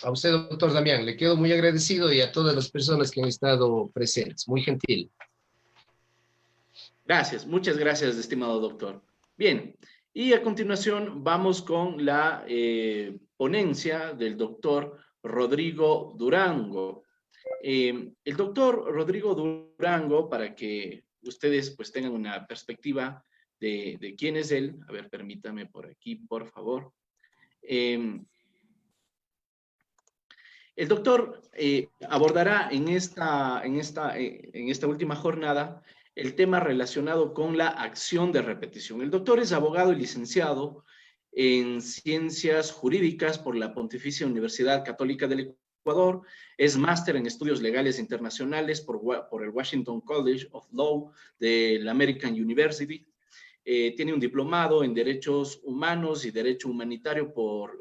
A usted, doctor Damián, le quedo muy agradecido y a todas las personas que han estado presentes. Muy gentil. Gracias, muchas gracias, estimado doctor. Bien, y a continuación vamos con la ponencia del doctor Rodrigo Durango. El doctor Rodrigo Durango, para que ustedes pues tengan una perspectiva de quién es él, a ver, permítame por aquí, por favor. El doctor abordará en esta última jornada el tema relacionado con la acción de repetición. El doctor es abogado y licenciado en Ciencias Jurídicas por la Pontificia Universidad Católica del Ecuador, es máster en Estudios Legales Internacionales por el Washington College of Law de la American University. Tiene un diplomado en Derechos Humanos y Derecho Humanitario por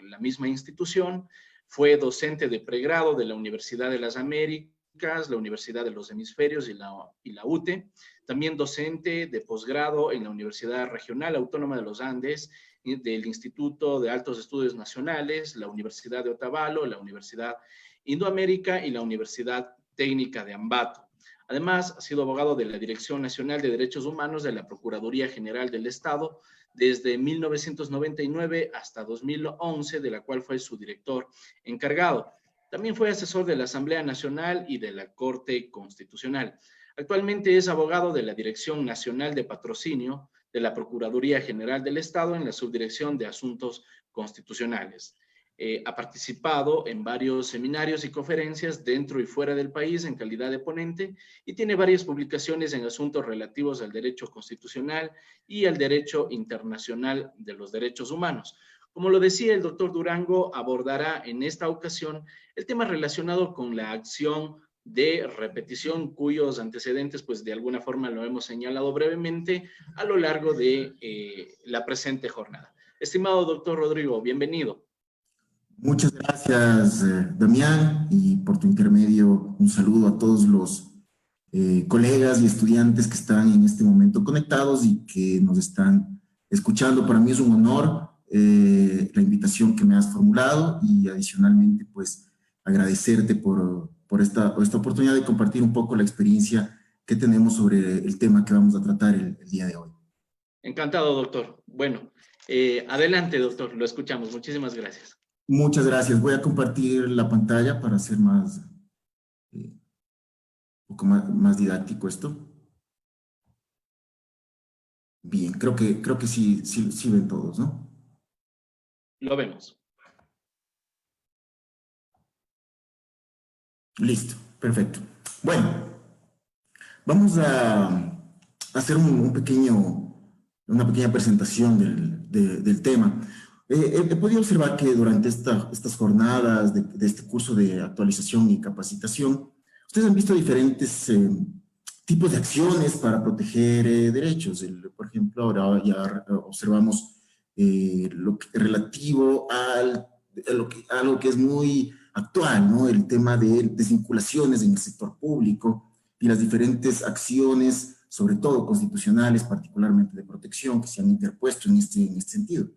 la misma institución. Fue docente de pregrado de la Universidad de las Américas, la Universidad de los Hemisferios y la UTE. También docente de posgrado en la Universidad Regional Autónoma de los Andes, del Instituto de Altos Estudios Nacionales, la Universidad de Otavalo, la Universidad Indoamérica y la Universidad Técnica de Ambato. Además, ha sido abogado de la Dirección Nacional de Derechos Humanos de la Procuraduría General del Estado desde 1999 hasta 2011, de la cual fue su director encargado. También fue asesor de la Asamblea Nacional y de la Corte Constitucional. Actualmente es abogado de la Dirección Nacional de Patrocinio de la Procuraduría General del Estado en la Subdirección de Asuntos Constitucionales. Ha participado en varios seminarios y conferencias dentro y fuera del país en calidad de ponente y tiene varias publicaciones en asuntos relativos al derecho constitucional y al derecho internacional de los derechos humanos. Como lo decía el doctor Durango, abordará en esta ocasión el tema relacionado con la acción de repetición cuyos antecedentes, pues de alguna forma lo hemos señalado brevemente a lo largo de la presente jornada. Estimado doctor Rodrigo, bienvenido. Muchas gracias, Damián, y por tu intermedio un saludo a todos los colegas y estudiantes que están en este momento conectados y que nos están escuchando. Para mí es un honor la invitación que me has formulado y adicionalmente pues agradecerte por esta oportunidad de compartir un poco la experiencia que tenemos sobre el tema que vamos a tratar el día de hoy. Encantado, doctor. Bueno, adelante, doctor, lo escuchamos. Muchísimas gracias. Muchas gracias. Voy a compartir la pantalla para hacer un poco más didáctico esto. Bien, creo que sí ven todos, ¿no? Lo vemos. Listo, perfecto. Bueno, vamos a hacer una pequeña presentación del tema. He podido observar que durante estas jornadas de este curso de actualización y capacitación, ustedes han visto diferentes tipos de acciones para proteger derechos. Por ejemplo, ahora ya observamos relativo a lo que es muy actual, ¿no? El tema de desvinculaciones en el sector público y las diferentes acciones, sobre todo constitucionales, particularmente de protección, que se han interpuesto en este sentido.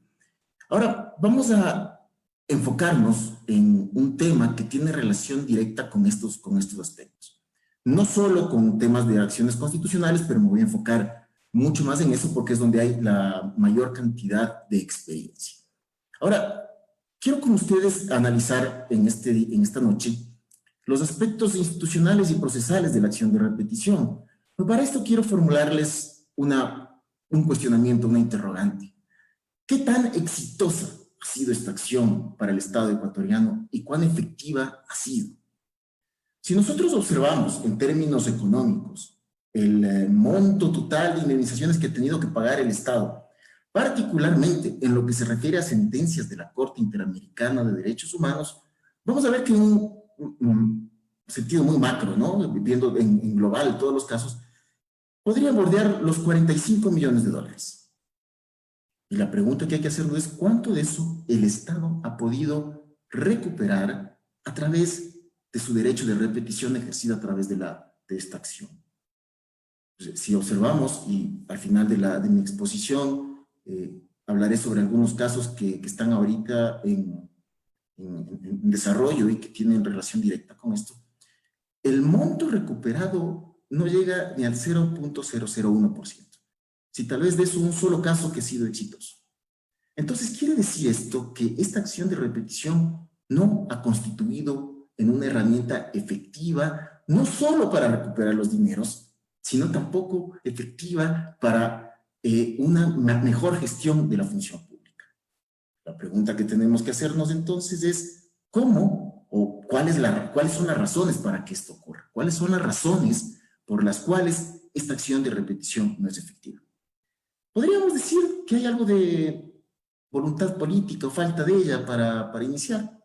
Ahora, vamos a enfocarnos en un tema que tiene relación directa con estos aspectos. No solo con temas de acciones constitucionales, pero me voy a enfocar mucho más en eso porque es donde hay la mayor cantidad de experiencia. Ahora, quiero con ustedes analizar en esta noche los aspectos institucionales y procesales de la acción de repetición. Pero para esto quiero formularles un cuestionamiento, una interrogante. ¿Qué tan exitosa ha sido esta acción para el Estado ecuatoriano y cuán efectiva ha sido? Si nosotros observamos en términos económicos el monto total de indemnizaciones que ha tenido que pagar el Estado, particularmente en lo que se refiere a sentencias de la Corte Interamericana de Derechos Humanos, vamos a ver que en un sentido muy macro, ¿no? Viendo en global todos los casos, podría bordear los 45 millones de dólares. Y la pregunta que hay que hacernos es ¿cuánto de eso el Estado ha podido recuperar a través de su derecho de repetición ejercido a través de esta acción? Entonces, si observamos, y al final de mi exposición hablaré sobre algunos casos que están ahorita en en desarrollo y que tienen relación directa con esto, el monto recuperado no llega ni al 0.001%. Si tal vez de eso un solo caso que ha sido exitoso. Entonces, quiere decir esto que esta acción de repetición no ha constituido en una herramienta efectiva, no solo para recuperar los dineros, sino tampoco efectiva para una mejor gestión de la función pública. La pregunta que tenemos que hacernos entonces es ¿cómo o cuáles son las razones para que esto ocurra? ¿Cuáles son las razones por las cuales esta acción de repetición no es efectiva? Podríamos decir que hay algo de voluntad política o falta de ella para iniciar.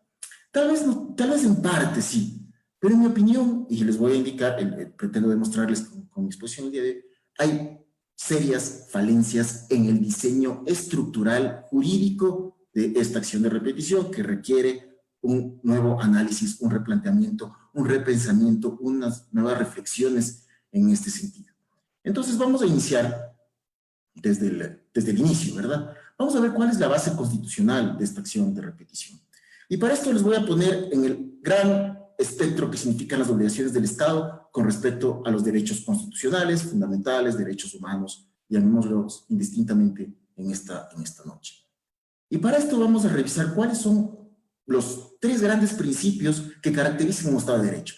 Tal vez en parte sí, pero en mi opinión, y les voy a indicar, pretendo demostrarles con mi exposición el día de hoy, hay serias falencias en el diseño estructural jurídico de esta acción de repetición que requiere un nuevo análisis, un replanteamiento, un repensamiento, unas nuevas reflexiones en este sentido. Entonces vamos a iniciar desde el inicio, ¿verdad? Vamos a ver cuál es la base constitucional de esta acción de repetición. Y para esto les voy a poner en el gran espectro que significan las obligaciones del Estado con respecto a los derechos constitucionales, fundamentales, derechos humanos, llamémoslos indistintamente en esta noche. Y para esto vamos a revisar cuáles son los tres grandes principios que caracterizan un Estado de Derecho.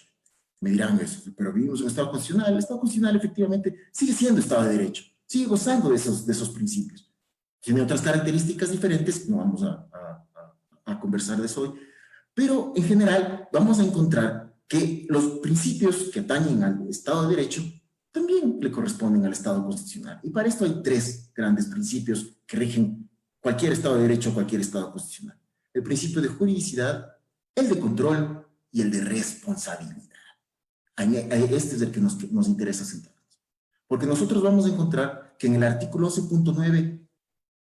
Me dirán, pero vivimos en un Estado constitucional. El Estado constitucional efectivamente sigue siendo Estado de Derecho, sigue gozando de esos principios. Tiene otras características diferentes, no vamos a conversar de eso hoy, pero en general vamos a encontrar que los principios que atañen al Estado de Derecho también le corresponden al Estado constitucional. Y para esto hay tres grandes principios que rigen cualquier Estado de Derecho o cualquier Estado constitucional. El principio de juridicidad, el de control y el de responsabilidad. Este es el que nos interesa centrarnos. Porque nosotros vamos a encontrar que en el artículo 11.9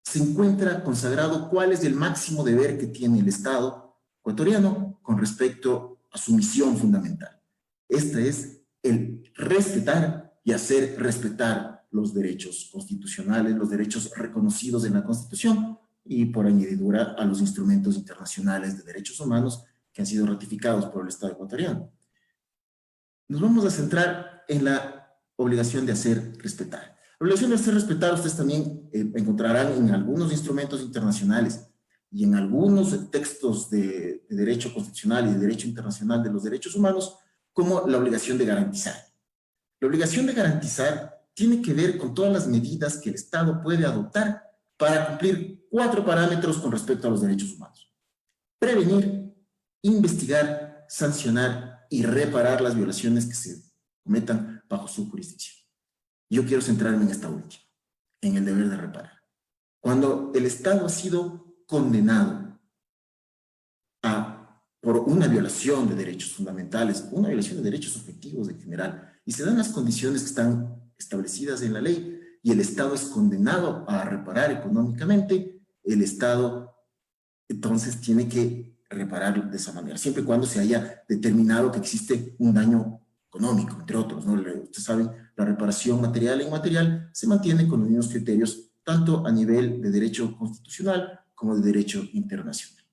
se encuentra consagrado cuál es el máximo deber que tiene el Estado ecuatoriano con respecto a su misión fundamental. Este es el respetar y hacer respetar los derechos constitucionales, los derechos reconocidos en la Constitución y por añadidura a los instrumentos internacionales de derechos humanos que han sido ratificados por el Estado ecuatoriano. Nos vamos a centrar en la obligación de hacer respetar. La obligación de hacer respetar, ustedes también encontrarán en algunos instrumentos internacionales y en algunos textos de derecho constitucional y de derecho internacional de los derechos humanos como la obligación de garantizar. La obligación de garantizar tiene que ver con todas las medidas que el Estado puede adoptar para cumplir 4 parámetros con respecto a los derechos humanos. Prevenir, investigar, sancionar y reparar las violaciones que se cometan bajo su jurisdicción. Yo quiero centrarme en esta última, en el deber de reparar. Cuando el Estado ha sido condenado por una violación de derechos fundamentales, una violación de derechos objetivos en general, y se dan las condiciones que están establecidas en la ley, y el Estado es condenado a reparar económicamente, el Estado entonces tiene que reparar de esa manera, siempre y cuando se haya determinado que existe un daño económico, entre otros, ¿no? Ustedes saben, la reparación material e inmaterial se mantiene con los mismos criterios, tanto a nivel de derecho constitucional como de derecho internacional.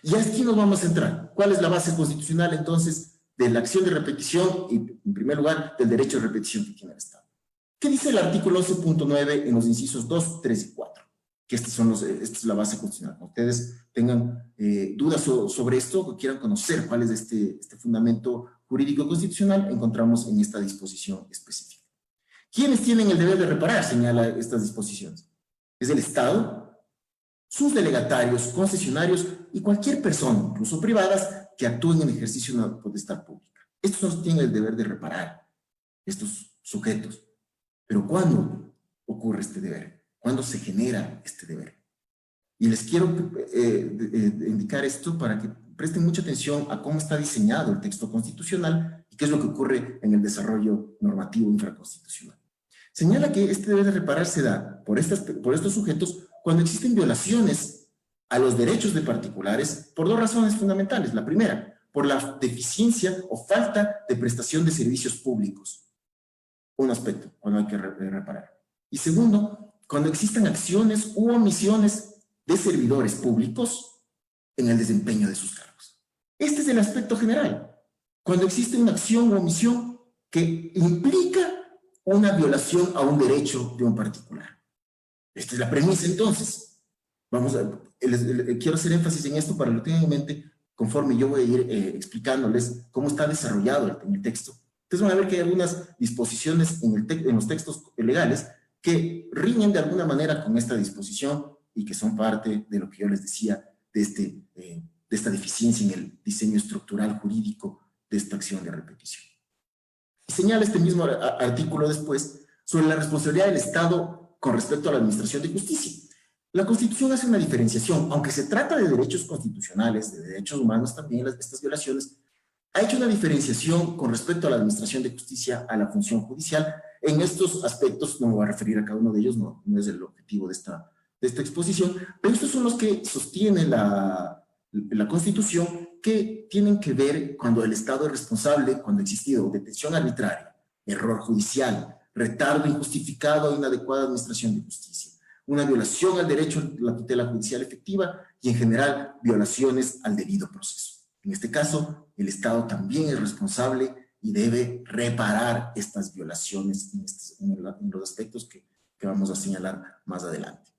Y aquí nos vamos a centrar. ¿Cuál es la base constitucional, entonces, de la acción de repetición y, en primer lugar, del derecho de repetición que tiene el Estado? ¿Qué dice el artículo 11.9 en los incisos 2, 3 y 4? Que esta es la base constitucional. Cuando ustedes tengan dudas sobre esto o quieran conocer cuál es este fundamento jurídico constitucional, encontramos en esta disposición específica. ¿Quiénes tienen el deber de reparar? Señala estas disposiciones. Es el Estado, sus delegatarios, concesionarios y cualquier persona, incluso privadas, que actúen en ejercicio de una potestad pública. Estos no tienen el deber de reparar, estos sujetos. Pero ¿cuándo ocurre este deber? ¿Cuándo se genera este deber? Y les quiero indicar esto para que presten mucha atención a cómo está diseñado el texto constitucional y qué es lo que ocurre en el desarrollo normativo infraconstitucional. Señala que este deber de reparar se da por estos sujetos cuando existen violaciones a los derechos de particulares por 2 razones fundamentales. La primera, por la deficiencia o falta de prestación de servicios públicos. Un aspecto, cuando hay que reparar. Y segundo, cuando existan acciones u omisiones de servidores públicos en el desempeño de sus cargos. Este es el aspecto general. Cuando existe una acción o omisión que implica una violación a un derecho de un particular. Esta es la premisa, entonces. Quiero hacer énfasis en esto para que lo tengan en mente conforme yo voy a ir explicándoles cómo está desarrollado en el texto. Ustedes van a ver que hay algunas disposiciones en los textos legales que riñen de alguna manera con esta disposición y que son parte de lo que yo les decía de esta deficiencia en el diseño estructural jurídico de esta acción de repetición. Y señala este mismo artículo después sobre la responsabilidad del Estado con respecto a la administración de justicia. La Constitución hace una diferenciación, aunque se trata de derechos constitucionales, de derechos humanos también, estas violaciones, ha hecho una diferenciación con respecto a la administración de justicia, a la función judicial. En estos aspectos, no me voy a referir a cada uno de ellos, no es el objetivo de esta exposición, pero estos son los que sostiene la Constitución, que tienen que ver cuando el Estado es responsable, cuando ha existido detención arbitraria, error judicial, retardo injustificado e inadecuada administración de justicia, una violación al derecho a la tutela judicial efectiva y en general violaciones al debido proceso. En este caso, el Estado también es responsable y debe reparar estas violaciones en los aspectos que vamos a señalar más adelante.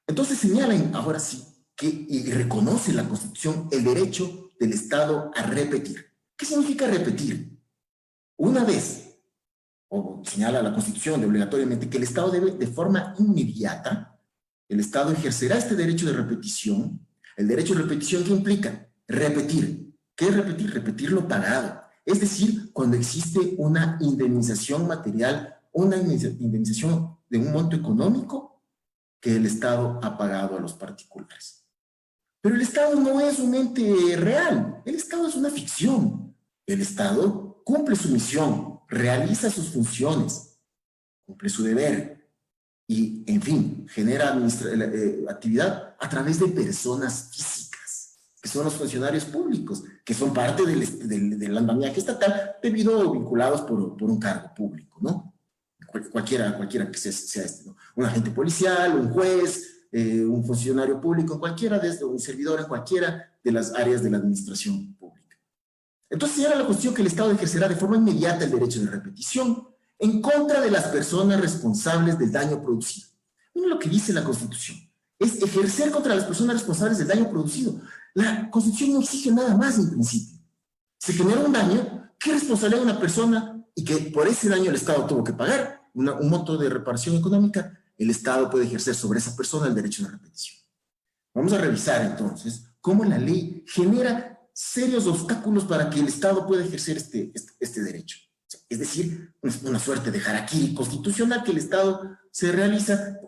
Entonces señalan, ahora sí, y reconoce la Constitución el derecho del Estado a repetir. ¿Qué significa repetir? Una vez, o señala la Constitución obligatoriamente, que el Estado debe, de forma inmediata, el Estado ejercerá este derecho de repetición. El derecho de repetición, ¿qué implica? Repetir. ¿Qué es repetir? Repetir lo pagado. Es decir, cuando existe una indemnización material, una indemnización de un monto económico que el Estado ha pagado a los particulares. Pero el Estado no es un ente real. El Estado es una ficción. El Estado cumple su misión, realiza sus funciones, cumple su deber y, en fin, genera actividad a través de personas físicas, que son los funcionarios públicos, que son parte del andamiaje estatal debido vinculados por un cargo público, ¿no? Cualquiera que sea este, ¿no? Un agente policial, un juez, un funcionario público, un servidor en cualquiera de las áreas de la administración pública. Entonces señala la Constitución que el Estado ejercerá de forma inmediata el derecho de repetición en contra de las personas responsables del daño producido. Miren lo que dice la Constitución. Es ejercer contra las personas responsables del daño producido. La Constitución no exige nada más en principio. Se genera un daño, ¿qué responsabilidad de una persona? Y que por ese daño el Estado tuvo que pagar un monto de reparación económica. El Estado puede ejercer sobre esa persona el derecho de repetición. Vamos a revisar entonces cómo la ley genera serios obstáculos para que el Estado pueda ejercer este derecho. Es decir, una suerte de harakiri constitucional que el Estado se realiza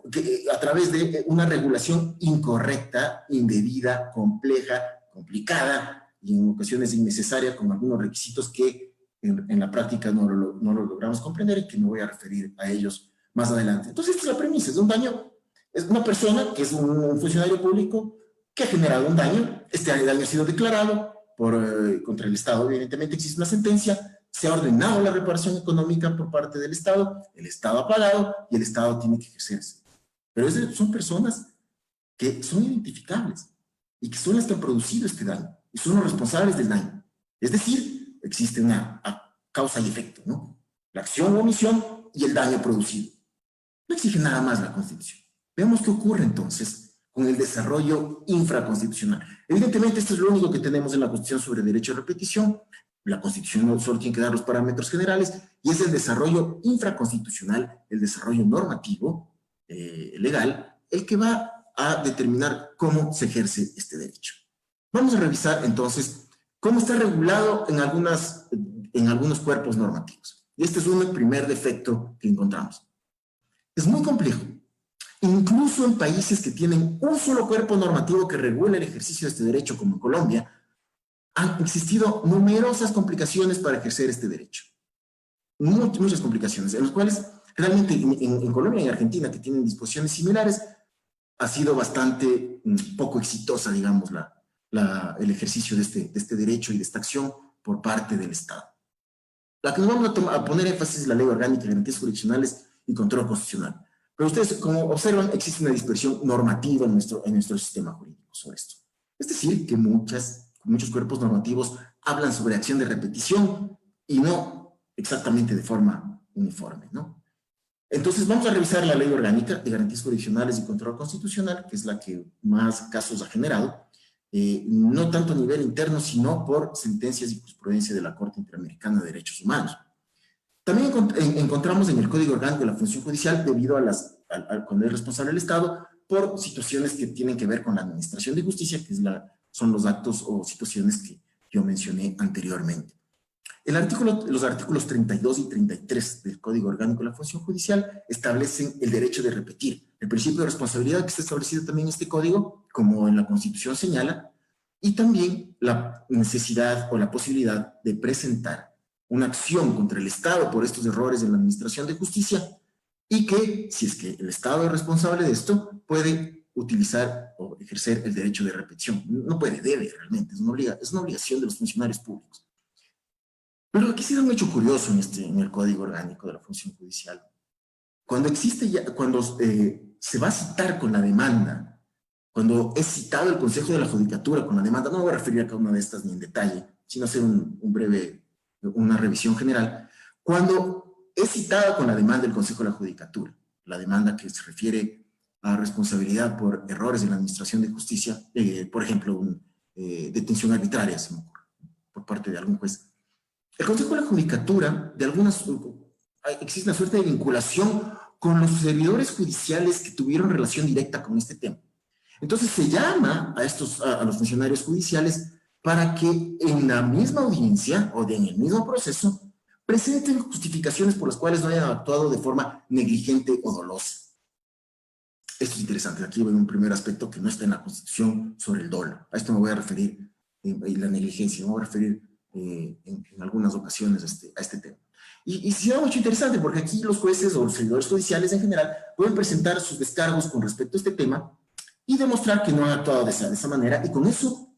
a través de una regulación incorrecta, indebida, compleja, complicada y en ocasiones innecesaria, con algunos requisitos que en la práctica no lo logramos comprender y que me voy a referir a ellos más adelante. Entonces, esta es la premisa, es un daño, es una persona que es un funcionario público que ha generado un daño, este daño ha sido declarado contra el Estado, evidentemente existe una sentencia, se ha ordenado la reparación económica por parte del Estado, el Estado ha pagado y el Estado tiene que ejercerse. Pero son personas que son identificables y que son las que han producido este daño y son los responsables del daño. Es decir, existe una causa y efecto, ¿no? La acción o omisión y el daño producido. No exige nada más la Constitución. Veamos qué ocurre entonces con el desarrollo infraconstitucional. Evidentemente, esto es lo único que tenemos en la Constitución sobre derecho a repetición. La Constitución no solo tiene que dar los parámetros generales y es el desarrollo infraconstitucional, el desarrollo normativo, legal, el que va a determinar cómo se ejerce este derecho. Vamos a revisar entonces cómo está regulado en algunos cuerpos normativos. Y este es un primer defecto que encontramos. Es muy complejo. Incluso en países que tienen un solo cuerpo normativo que regula el ejercicio de este derecho, como en Colombia, han existido numerosas complicaciones para ejercer este derecho. Muchas complicaciones, en las cuales realmente en Colombia y en Argentina, que tienen disposiciones similares, ha sido bastante poco exitosa, digamos, el ejercicio de este derecho y de esta acción por parte del Estado. La que nos vamos a poner énfasis es la Ley Orgánica de Garantías Jurisdiccionales y Control Constitucional. Pero ustedes, como observan, existe una dispersión normativa en nuestro sistema jurídico sobre esto. Es decir, que muchos cuerpos normativos hablan sobre acción de repetición y no exactamente de forma uniforme, ¿no? Entonces vamos a revisar la Ley Orgánica de Garantías Jurisdiccionales y Control Constitucional, que es la que más casos ha generado, no tanto a nivel interno, sino por sentencias y jurisprudencia de la Corte Interamericana de Derechos Humanos. También encontramos en el Código Orgánico de la Función Judicial, debido a cuando es responsable el Estado, por situaciones que tienen que ver con la administración de justicia, que son los actos o situaciones que yo mencioné anteriormente. Los artículos 32 y 33 del Código Orgánico de la Función Judicial establecen el derecho de repetir, el principio de responsabilidad que está establecido también en este código, como en la Constitución señala, y también la necesidad o la posibilidad de presentar una acción contra el Estado por estos errores en la administración de justicia, y que, si es que el Estado es responsable de esto, puede utilizar o ejercer el derecho de repetición. No puede, debe realmente, es una obligación de los funcionarios públicos. Pero aquí se da un hecho curioso en el Código Orgánico de la Función Judicial. Cuando se va a citar con la demanda, cuando es citado el Consejo de la Judicatura con la demanda, no me voy a referir a cada una de estas ni en detalle, sino hacer una revisión general. Cuando es citada con la demanda del Consejo de la Judicatura, la demanda que se refiere a responsabilidad por errores en la administración de justicia, por ejemplo, detención arbitraria, se me ocurre, por parte de algún juez. El Consejo de la Judicatura, existe una suerte de vinculación con los servidores judiciales que tuvieron relación directa con este tema. Entonces se llama a los funcionarios judiciales para que en la misma audiencia o en el mismo proceso presenten justificaciones por las cuales no hayan actuado de forma negligente o dolosa. Esto es interesante. Aquí veo un primer aspecto que no está en la Constitución sobre el dolo. A esto me voy a referir, y la negligencia, me voy a referir en algunas ocasiones a este tema. Y se da mucho interesante porque aquí los jueces o los servidores judiciales en general pueden presentar sus descargos con respecto a este tema y demostrar que no han actuado de esa manera, y con eso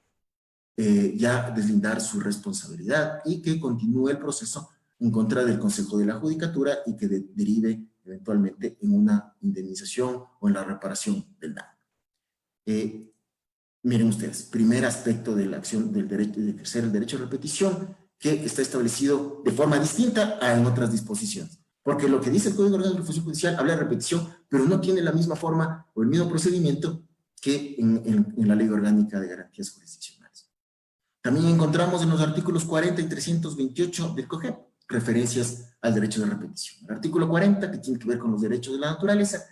ya deslindar su responsabilidad y que continúe el proceso en contra del Consejo de la Judicatura y que derive eventualmente en una indemnización o en la reparación del daño. Miren ustedes, primer aspecto de la acción del derecho de ejercer el derecho de repetición, que está establecido de forma distinta a en otras disposiciones. Porque lo que dice el Código Orgánico de la Función Judicial habla de repetición, pero no tiene la misma forma o el mismo procedimiento que en la Ley Orgánica de Garantías Jurisdiccionales. También encontramos en los artículos 40 y 328 del COGEP referencias al derecho de repetición. El artículo 40, que tiene que ver con los derechos de la naturaleza,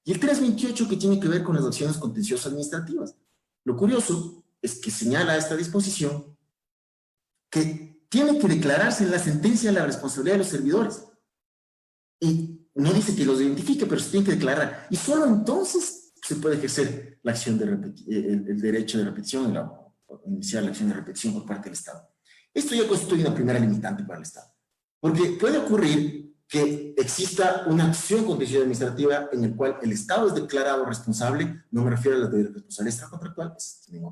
y el 328, que tiene que ver con las acciones contenciosas administrativas. Lo curioso es que señala esta disposición que tiene que declararse en la sentencia la responsabilidad de los servidores. Y no dice que los identifique, pero se tiene que declarar. Y solo entonces se puede ejercer la acción el derecho de repetición, iniciar la acción de repetición por parte del Estado. Esto ya constituye una primera limitante para el Estado. Porque puede ocurrir que exista una acción contenciosa administrativa en el cual el Estado es declarado responsable, no me refiero a la de responsabilidad extracontractual, es también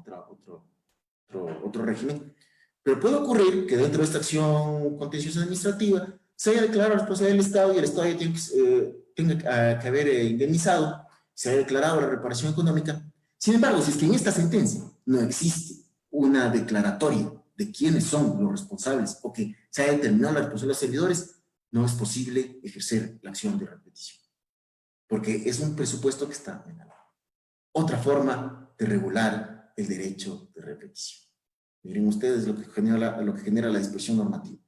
otro régimen, pero puede ocurrir que dentro de esta acción contenciosa administrativa se haya declarado responsable del Estado y el Estado ya tenga que haber indemnizado, se haya declarado la reparación económica. Sin embargo, si es que en esta sentencia no existe una declaratoria de quiénes son los responsables o que se haya determinado la responsabilidad de los servidores, no es posible ejercer la acción de repetición, porque es un presupuesto que está en la ley. Otra forma de regular el derecho de repetición. Miren ustedes lo que genera la disposición normativa.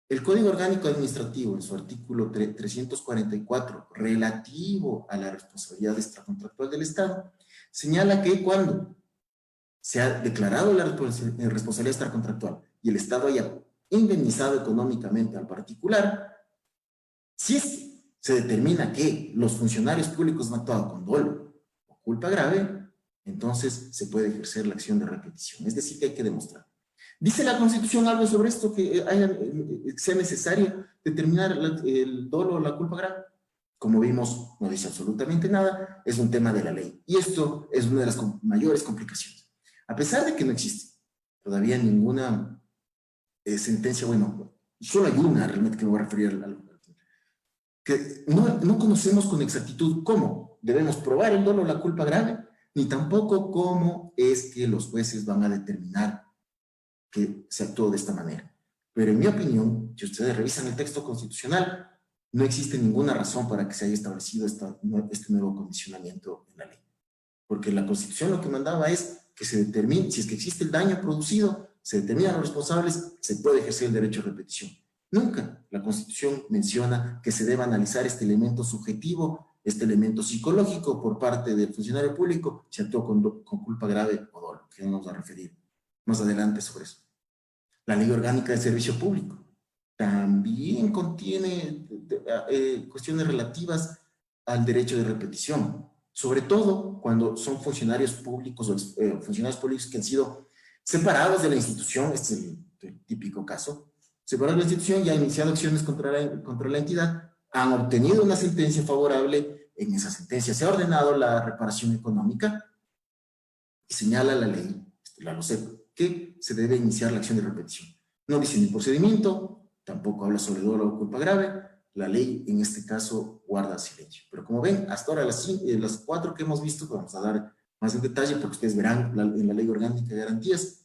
El Código Orgánico Administrativo, en su artículo 344, relativo a la responsabilidad extracontractual del Estado, señala que cuando se ha declarado la responsabilidad extracontractual y el Estado haya indemnizado económicamente al particular, si es que se determina que los funcionarios públicos han actuado con dolo o culpa grave, entonces se puede ejercer la acción de repetición. Es decir, que hay que demostrar. ¿Dice la Constitución algo sobre esto que sea necesario determinar el dolo o la culpa grave? Como vimos, no dice absolutamente nada, es un tema de la ley. Y esto es una de las mayores complicaciones. A pesar de que no existe todavía ninguna sentencia, bueno, solo hay una realmente que me voy a referir que no conocemos con exactitud cómo debemos probar el dolo o la culpa grave, ni tampoco cómo es que los jueces van a determinar que se actuó de esta manera. Pero en mi opinión, si ustedes revisan el texto constitucional, no existe ninguna razón para que se haya establecido este nuevo condicionamiento en la ley. Porque la Constitución lo que mandaba es que se determine, si es que existe el daño producido, se determinan los responsables, se puede ejercer el derecho a repetición. Nunca la Constitución menciona que se deba analizar este elemento subjetivo, este elemento psicológico por parte del funcionario público, si actuó con culpa grave o dolo, que vamos a referir más adelante sobre eso. La Ley Orgánica de Servicio Público también contiene cuestiones relativas al derecho de repetición, sobre todo cuando son funcionarios públicos o funcionarios públicos que han sido separados de la institución. Este es el típico caso. Separados de la institución y han iniciado acciones contra la entidad, han obtenido una sentencia favorable. En esa sentencia se ha ordenado la reparación económica y señala la ley, la LOCEP, que se debe iniciar la acción de repetición. No dice ni procedimiento, tampoco habla sobre dolo o culpa grave. La ley en este caso guarda silencio. Pero como ven, hasta ahora las 4 que hemos visto, vamos a dar más en detalle porque ustedes verán en la Ley Orgánica de Garantías.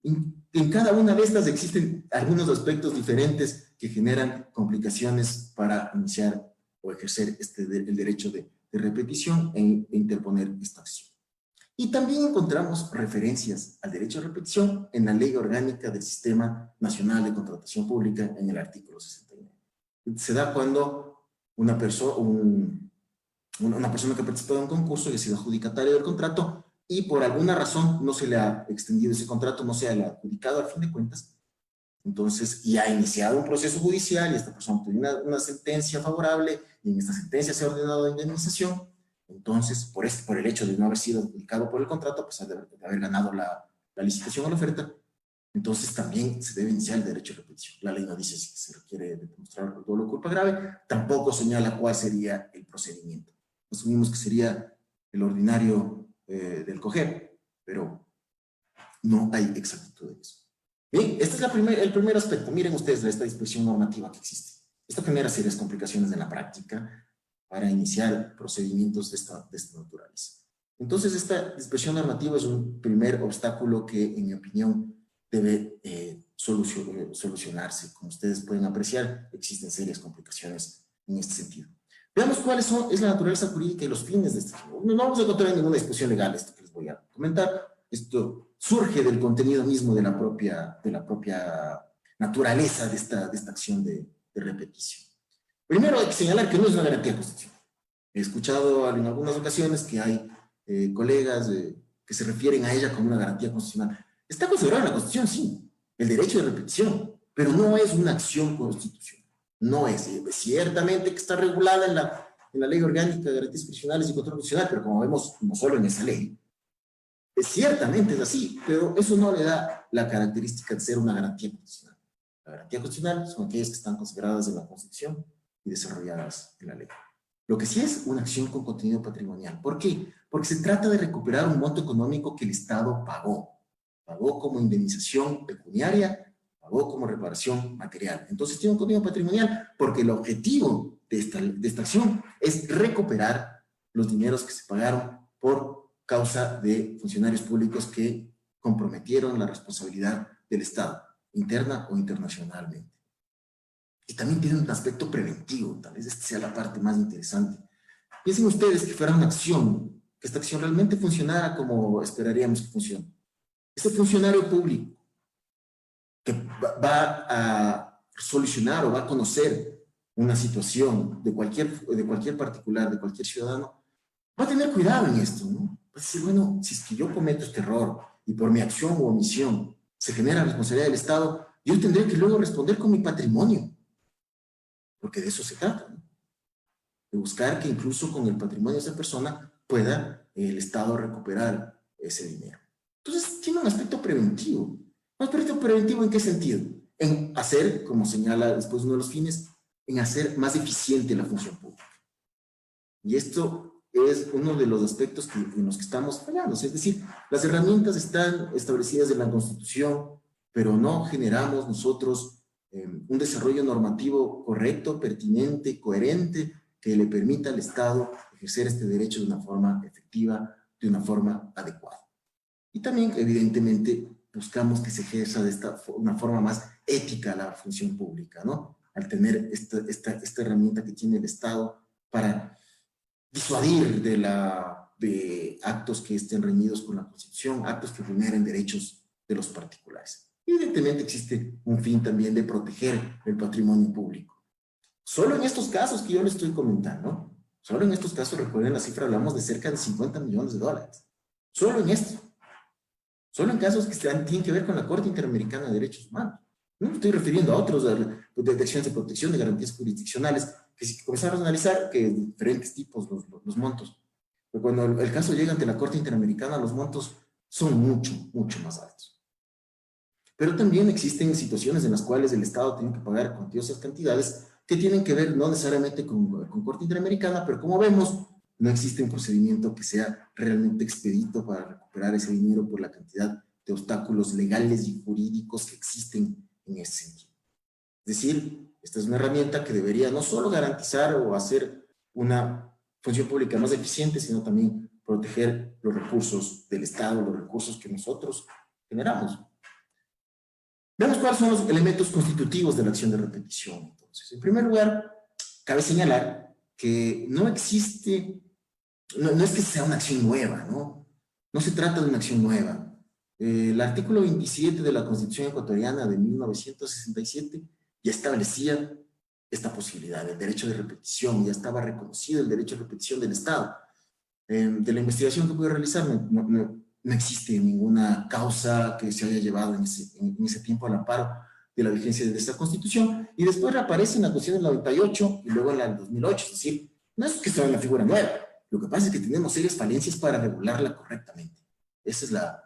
En cada una de estas existen algunos aspectos diferentes que generan complicaciones para iniciar o ejercer el derecho de repetición e interponer esta acción. Y también encontramos referencias al derecho a repetición en la Ley Orgánica del Sistema Nacional de Contratación Pública en el artículo 69. Se da cuando una persona que ha participado en un concurso y ha sido adjudicatario del contrato y por alguna razón no se le ha extendido ese contrato, no se le ha adjudicado al fin de cuentas, entonces, y ha iniciado un proceso judicial y esta persona tiene una sentencia favorable y en esta sentencia se ha ordenado indemnización. Entonces, por el hecho de no haber sido adjudicado por el contrato, a pesar de haber ganado la licitación o la oferta, entonces también se debe iniciar el derecho a repetición. La ley no dice si se requiere demostrar dolo o culpa grave, tampoco señala cuál sería el procedimiento. Asumimos que sería el ordinario del COGEP, pero no hay exactitud de eso. Bien, este es el primer aspecto. Miren ustedes esta disposición normativa que existe. Esto genera serias complicaciones en la práctica para iniciar procedimientos de esta naturaleza. Entonces, esta disposición normativa es un primer obstáculo que, en mi opinión, debe solucionarse. Como ustedes pueden apreciar, existen serias complicaciones en este sentido. Veamos cuáles es la naturaleza jurídica y los fines de este. No vamos a encontrar ninguna disposición legal, esto que les voy a comentar. Esto surge del contenido mismo de la propia naturaleza de esta acción de repetición. Primero hay que señalar que no es una garantía constitucional. He escuchado en algunas ocasiones que hay colegas que se refieren a ella como una garantía constitucional. Está considerada en la Constitución, sí, el derecho de repetición, pero no es una acción constitucional. No es. Ciertamente que está regulada en la Ley Orgánica de Garantías Constitucionales y Control Constitucional, pero como vemos, no solo en esa ley, ciertamente es así, pero eso no le da la característica de ser una garantía constitucional. La garantía constitucional son aquellas que están consideradas en la Constitución y desarrolladas en la ley. Lo que sí es una acción con contenido patrimonial. ¿Por qué? Porque se trata de recuperar un monto económico que el Estado pagó. Pagó como indemnización pecuniaria, pagó como reparación material. Entonces tiene un contenido patrimonial porque el objetivo de esta acción es recuperar los dineros que se pagaron por causa de funcionarios públicos que comprometieron la responsabilidad del Estado, interna o internacionalmente. Y también tiene un aspecto preventivo, tal vez esta sea la parte más interesante. Piensen ustedes que fuera una acción, que esta acción realmente funcionara como esperaríamos que funcione. Este funcionario público que va a solucionar o va a conocer una situación de cualquier particular, de cualquier ciudadano, va a tener cuidado en esto, ¿no? Va a decir, bueno, si es que yo cometo este error y por mi acción u omisión se genera responsabilidad del Estado, yo tendré que luego responder con mi patrimonio. Porque de eso se trata, ¿no? De buscar que incluso con el patrimonio de esa persona pueda el Estado recuperar ese dinero. Entonces, tiene un aspecto preventivo. ¿Un aspecto preventivo en qué sentido? En hacer, como señala después uno de los fines, en hacer más eficiente la función pública. Y esto es uno de los aspectos en los que estamos fallando. Es decir, las herramientas están establecidas en la Constitución, pero no generamos nosotros un desarrollo normativo correcto, pertinente, coherente, que le permita al Estado ejercer este derecho de una forma efectiva de una forma adecuada. Y también, evidentemente, buscamos que se ejerza de una forma más ética la función pública, ¿no? Al tener esta herramienta que tiene el Estado para disuadir de actos que estén reñidos con la Constitución, actos que vulneren derechos de los particulares. Evidentemente existe un fin también de proteger el patrimonio público. Solo en estos casos que yo les estoy comentando, solo en estos casos, recuerden la cifra, hablamos de cerca de 50 millones de dólares. Solo en esto. Solo en casos que tienen que ver con la Corte Interamericana de Derechos Humanos. No me estoy refiriendo a otros de acciones de protección, de garantías jurisdiccionales, que si comenzamos a analizar que diferentes tipos los montos. Pero cuando el caso llega ante la Corte Interamericana, los montos son mucho, mucho más altos. Pero también existen situaciones en las cuales el Estado tiene que pagar cuantiosas cantidades que tienen que ver no necesariamente con Corte Interamericana, pero como vemos, no existe un procedimiento que sea realmente expedito para recuperar ese dinero por la cantidad de obstáculos legales y jurídicos que existen en ese sentido. Es decir, esta es una herramienta que debería no solo garantizar o hacer una función pública más eficiente, sino también proteger los recursos del Estado, los recursos que nosotros generamos. Veamos cuáles son los elementos constitutivos de la acción de repetición. Entonces, en primer lugar, cabe señalar que no existe, no es que sea una acción nueva, ¿no? No se trata de una acción nueva. El artículo 27 de la Constitución ecuatoriana de 1967 ya establecía esta posibilidad, el derecho de repetición, ya estaba reconocido el derecho de repetición del Estado. De la investigación que pude realizar, no existe ninguna causa que se haya llevado en ese tiempo al amparo de la vigencia de esta Constitución, y después reaparece en la Constitución del 98 y luego en la del 2008, es decir, no es que sea una figura nueva, lo que pasa es que tenemos serias falencias para regularla correctamente. Esa es la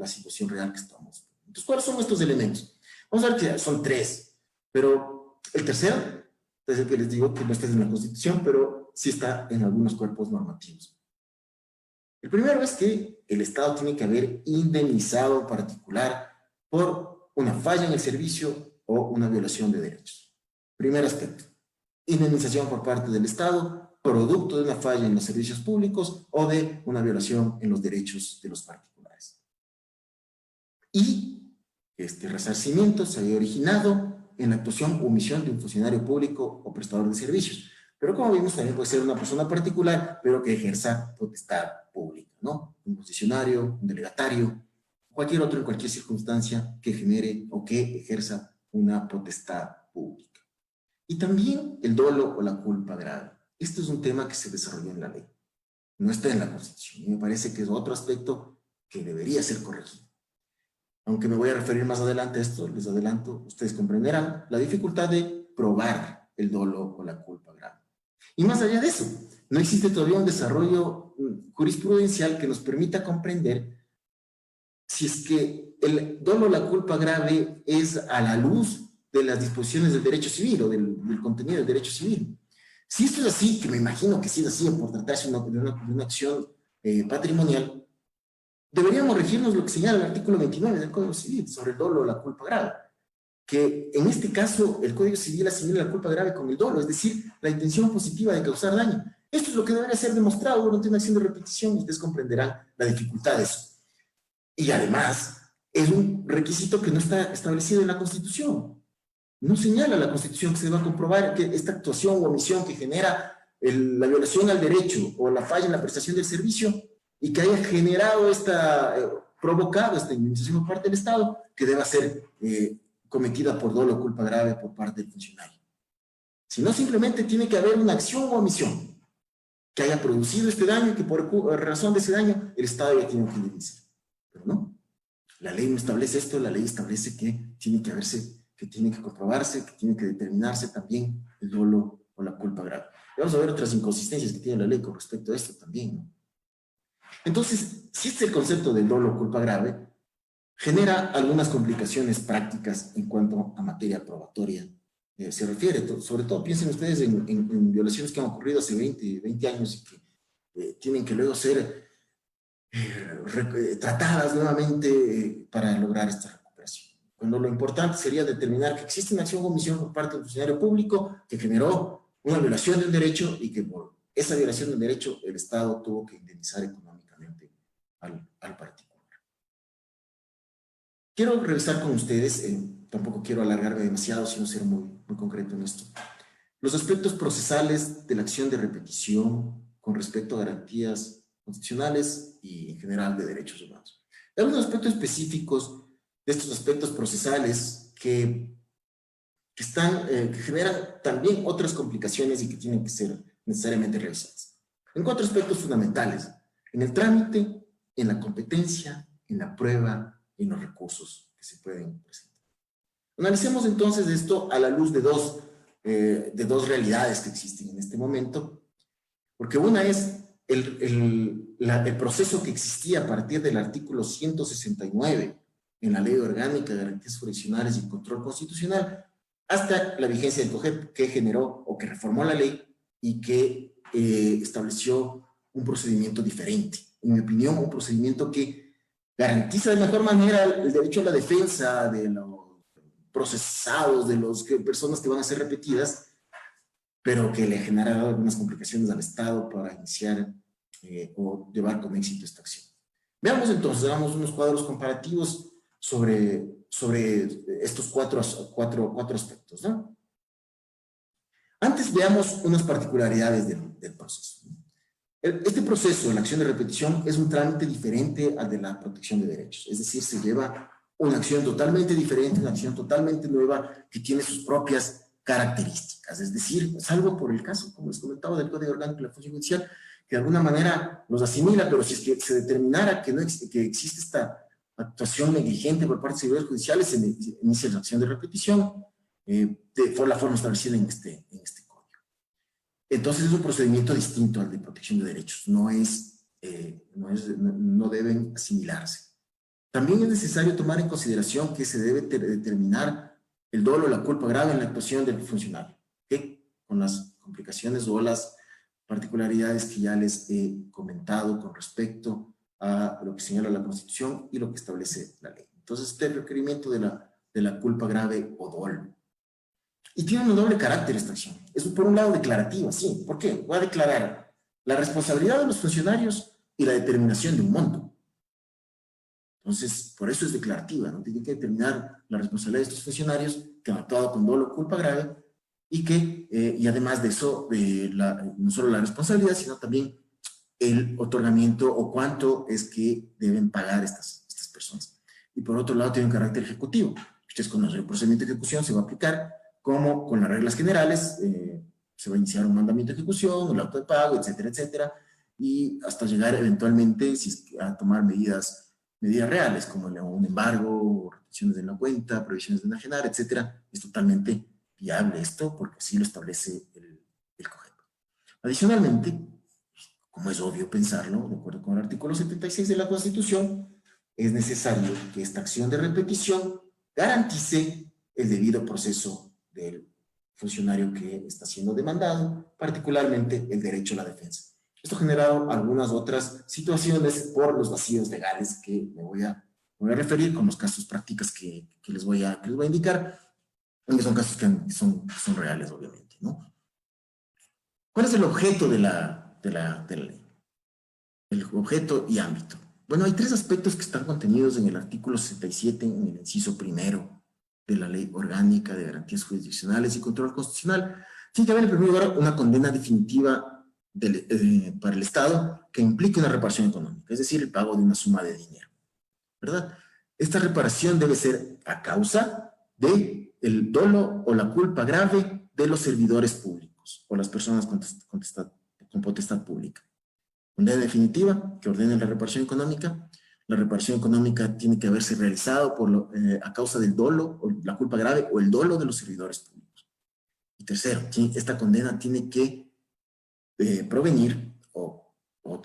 situación real que estamos. Entonces, ¿cuáles son estos elementos? Vamos a ver que son tres, pero el tercero es el que les digo que no está en la Constitución, pero sí está en algunos cuerpos normativos. El primero es que el Estado tiene que haber indemnizado en particular por una falla en el servicio o una violación de derechos. Primer aspecto, indemnización por parte del Estado, producto de una falla en los servicios públicos o de una violación en los derechos de los particulares. Y este resarcimiento se haya originado en la actuación o omisión de un funcionario público o prestador de servicios. Pero como vimos, también puede ser una persona particular, pero que ejerza potestad pública, ¿no? Un funcionario, un delegatario, cualquier otro en cualquier circunstancia que genere o que ejerza una potestad pública. Y también el dolo o la culpa grave. Esto es un tema que se desarrolló en la ley. No está en la Constitución. Y me parece que es otro aspecto que debería ser corregido. Aunque me voy a referir más adelante a esto, les adelanto, ustedes comprenderán la dificultad de probar el dolo o la culpa grave. Y más allá de eso, no existe todavía un desarrollo jurisprudencial que nos permita comprender si es que el dolo o la culpa grave es a la luz de las disposiciones del derecho civil o del contenido del derecho civil. Si esto es así, que me imagino que sí es así por tratarse de una acción patrimonial, deberíamos regirnos lo que señala el artículo 29 del Código Civil sobre el dolo o la culpa grave, que en este caso el Código Civil asimila la culpa grave con el dolo, es decir, la intención positiva de causar daño. Esto es lo que debería ser demostrado durante una acción de repetición y ustedes comprenderán la dificultad de eso. Y además, es un requisito que no está establecido en la Constitución. No señala la Constitución que se va a comprobar que esta actuación o omisión que genera la violación al derecho o la falla en la prestación del servicio y que haya generado provocado esta indemnización por parte del Estado, que deba ser cometida por dolo o culpa grave por parte del funcionario. Si no, simplemente tiene que haber una acción o omisión que haya producido este daño y que por razón de ese daño el Estado ya tiene que indemnizar. Pero no, la ley no establece esto, la ley establece que tiene que haberse, que tiene que comprobarse, que tiene que determinarse también el dolo o la culpa grave. Y vamos a ver otras inconsistencias que tiene la ley con respecto a esto también, ¿no? Entonces, si este es el concepto del dolo o culpa grave, genera algunas complicaciones prácticas en cuanto a materia probatoria se refiere. Sobre todo, piensen ustedes en violaciones que han ocurrido hace 20 años y que tienen que luego ser tratadas nuevamente para lograr esta recuperación. Cuando lo importante sería determinar que existe una acción o omisión por parte del funcionario público que generó una violación de un derecho y que por esa violación del derecho el Estado tuvo que indemnizar económicamente Quiero revisar con ustedes, tampoco quiero alargarme demasiado, sino ser muy concreto en esto. Los aspectos procesales de la acción de repetición con respecto a garantías constitucionales y en general de derechos humanos. Hay algunos aspectos específicos de estos aspectos procesales que generan también otras complicaciones y que tienen que ser necesariamente revisadas. En 4 aspectos fundamentales: en el trámite, en la competencia, en la prueba y en los recursos que se pueden presentar. Analicemos entonces esto a la luz de dos realidades que existen en este momento, porque una es el proceso que existía a partir del artículo 169 en la Ley Orgánica de Garantías Jurisdiccionales y Control Constitucional, hasta la vigencia del COGEP, que generó o que reformó la ley y que estableció un procedimiento diferente. En mi opinión, un procedimiento que garantiza de mejor manera el derecho a la defensa de los procesados, de las personas que van a ser repetidas, pero que le genera algunas complicaciones al Estado para iniciar o llevar con éxito esta acción. Veamos entonces, hagamos unos cuadros comparativos sobre estos cuatro aspectos, ¿no? Antes veamos unas particularidades del proceso. Este proceso, la acción de repetición, es un trámite diferente al de la protección de derechos. Es decir, se lleva una acción totalmente diferente, una acción totalmente nueva que tiene sus propias características. Es decir, salvo por el caso, como les comentaba, del Código Orgánico de la Función Judicial, que de alguna manera los asimila, pero si es que se determinara que existe esta actuación negligente por parte de servidores judiciales, se inicia la acción de repetición por la forma establecida en este código. Entonces es un procedimiento distinto al de protección de derechos, no deben asimilarse. También es necesario tomar en consideración que se debe determinar el dolo o la culpa grave en la actuación del funcionario, ¿okay? Con las complicaciones o las particularidades que ya les he comentado con respecto a lo que señala la Constitución y lo que establece la ley. Entonces, este requerimiento de la culpa grave o dolo. Y tiene un doble carácter esta acción. Es por un lado declarativa, sí. ¿Por qué? Voy a declarar la responsabilidad de los funcionarios y la determinación de un monto. Entonces, por eso es declarativa, ¿no? Tiene que determinar la responsabilidad de estos funcionarios que han actuado con dolo o culpa grave y además de eso, no solo la responsabilidad, sino también el otorgamiento o cuánto es que deben pagar estas personas. Y por otro lado, tiene un carácter ejecutivo. Ustedes conocen el procedimiento de ejecución, se va a aplicar como con las reglas generales, se va a iniciar un mandamiento de ejecución, el auto de pago, etcétera, etcétera, y hasta llegar eventualmente a tomar medidas reales, como un embargo, retenciones de la cuenta, prohibiciones de enajenar, etcétera. Es totalmente viable esto, porque así lo establece el COGEP. Adicionalmente, como es obvio pensarlo, de acuerdo con el artículo 76 de la Constitución, es necesario que esta acción de repetición garantice el debido proceso del funcionario que está siendo demandado, particularmente el derecho a la defensa. Esto ha generado algunas otras situaciones por los vacíos legales que me voy a referir con los casos prácticos que les voy a indicar, que son casos que son reales, obviamente, ¿no? ¿Cuál es el objeto de la ley? El objeto y ámbito. Bueno, hay 3 aspectos que están contenidos en el artículo 67, en el inciso primero de la Ley Orgánica de Garantías Jurisdiccionales y Control Constitucional. Tiene que haber, en primer lugar, una condena definitiva para el Estado que implique una reparación económica, es decir, el pago de una suma de dinero, ¿verdad? Esta reparación debe ser a causa del dolo o la culpa grave de los servidores públicos o las personas con potestad pública. Condena definitiva que ordene la reparación económica. La reparación económica tiene que haberse realizado a causa del dolo o la culpa grave o el dolo de los servidores públicos. Y tercero, esta condena tiene que provenir, o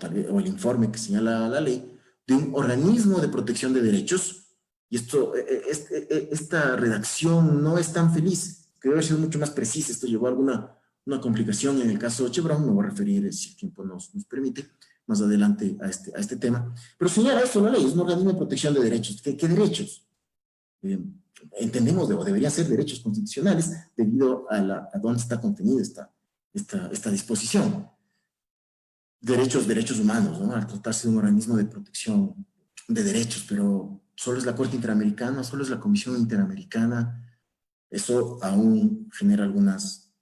el informe que señala la ley, de un organismo de protección de derechos. Y esta redacción no es tan feliz, que debe haber sido mucho más precisa. Esto llevó a una complicación en el caso de Chevron. Me voy a referir, si el tiempo nos permite, más adelante a este tema. Pero señala eso la ley, es un organismo de protección de derechos. ¿Qué derechos? Entendemos, o deberían ser derechos constitucionales, debido a dónde está contenida esta disposición. Derechos humanos, ¿no? Al tratarse de un organismo de protección de derechos, pero ¿Solo es la Corte Interamericana? ¿Solo es la Comisión Interamericana? Eso aún genera algunas